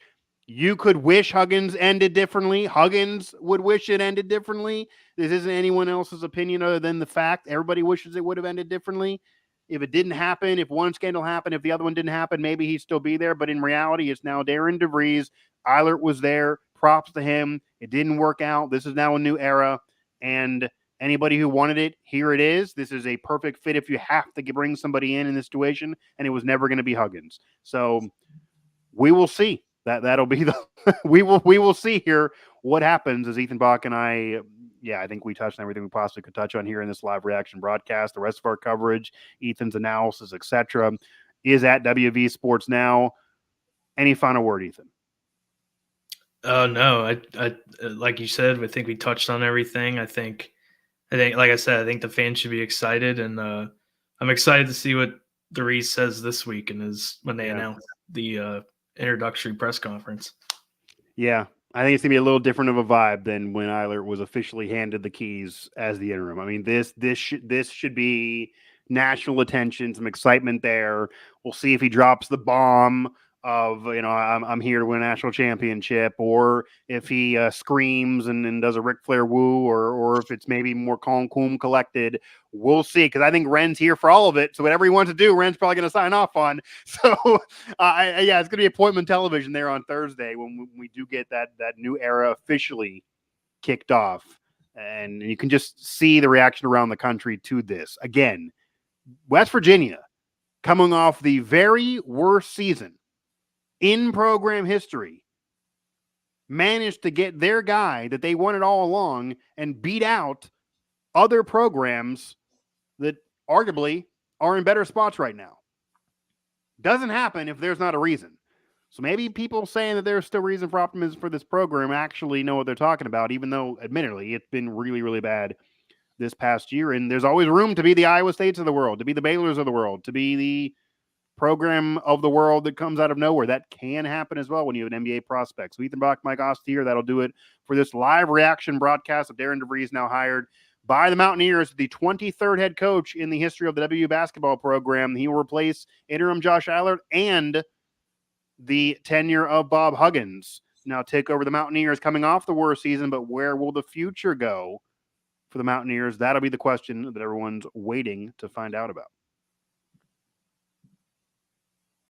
You could wish Huggins ended differently. Huggins would wish it ended differently. This isn't anyone else's opinion other than the fact. Everybody wishes it would have ended differently. If it didn't happen, if one scandal happened, if the other one didn't happen, maybe he'd still be there. But in reality, it's now Darian DeVries. Eilert was there. Props to him. It didn't work out. This is now a new era. And anybody who wanted it, here it is. This is a perfect fit if you have to bring somebody in this situation. And it was never going to be Huggins. So we will see. That'll be the we will see here what happens as Ethan Bach and I think we touched on everything we possibly could touch on here in this live reaction broadcast. The rest of our coverage, Ethan's analysis, etc., is at WV Sports Now. Any final word, Ethan? No, I like you said, I think we touched on everything. I think like I said, I think the fans should be excited, and I'm excited to see what DeVries says this week and when they announce the introductory press conference. Yeah, I think it's gonna be a little different of a vibe than when Eilert was officially handed the keys as the interim. I mean, this should be national attention, some excitement there. We'll see if he drops the bomb of I'm here to win a national championship, or if he screams and does a Ric Flair woo, or if it's maybe more calm, cool, collected. We'll see, because I think Ren's here for all of it. So whatever he wants to do, Ren's probably going to sign off on. So it's going to be appointment television there on Thursday when we do get that new era officially kicked off, and you can just see the reaction around the country to this. Again, West Virginia coming off the very worst season in program history, managed to get their guy that they wanted all along and beat out other programs that arguably are in better spots right now. Doesn't happen if there's not a reason. So maybe people saying that there's still reason for optimism for this program actually know what they're talking about, even though admittedly it's been really, really bad this past year. And there's always room to be the Iowa States of the world, to be the Baylors of the world, to be the program of the world that comes out of nowhere. That can happen as well when you have an NBA prospect. So Ethan Bach, Mike Ost here. That'll do it for this live reaction broadcast of Darian DeVries, now hired by the Mountaineers, the 23rd head coach in the history of the WVU basketball program. He will replace interim Josh Eilert and the tenure of Bob Huggins. Now take over the Mountaineers coming off the worst season, but where will the future go for the Mountaineers? That'll be the question that everyone's waiting to find out about.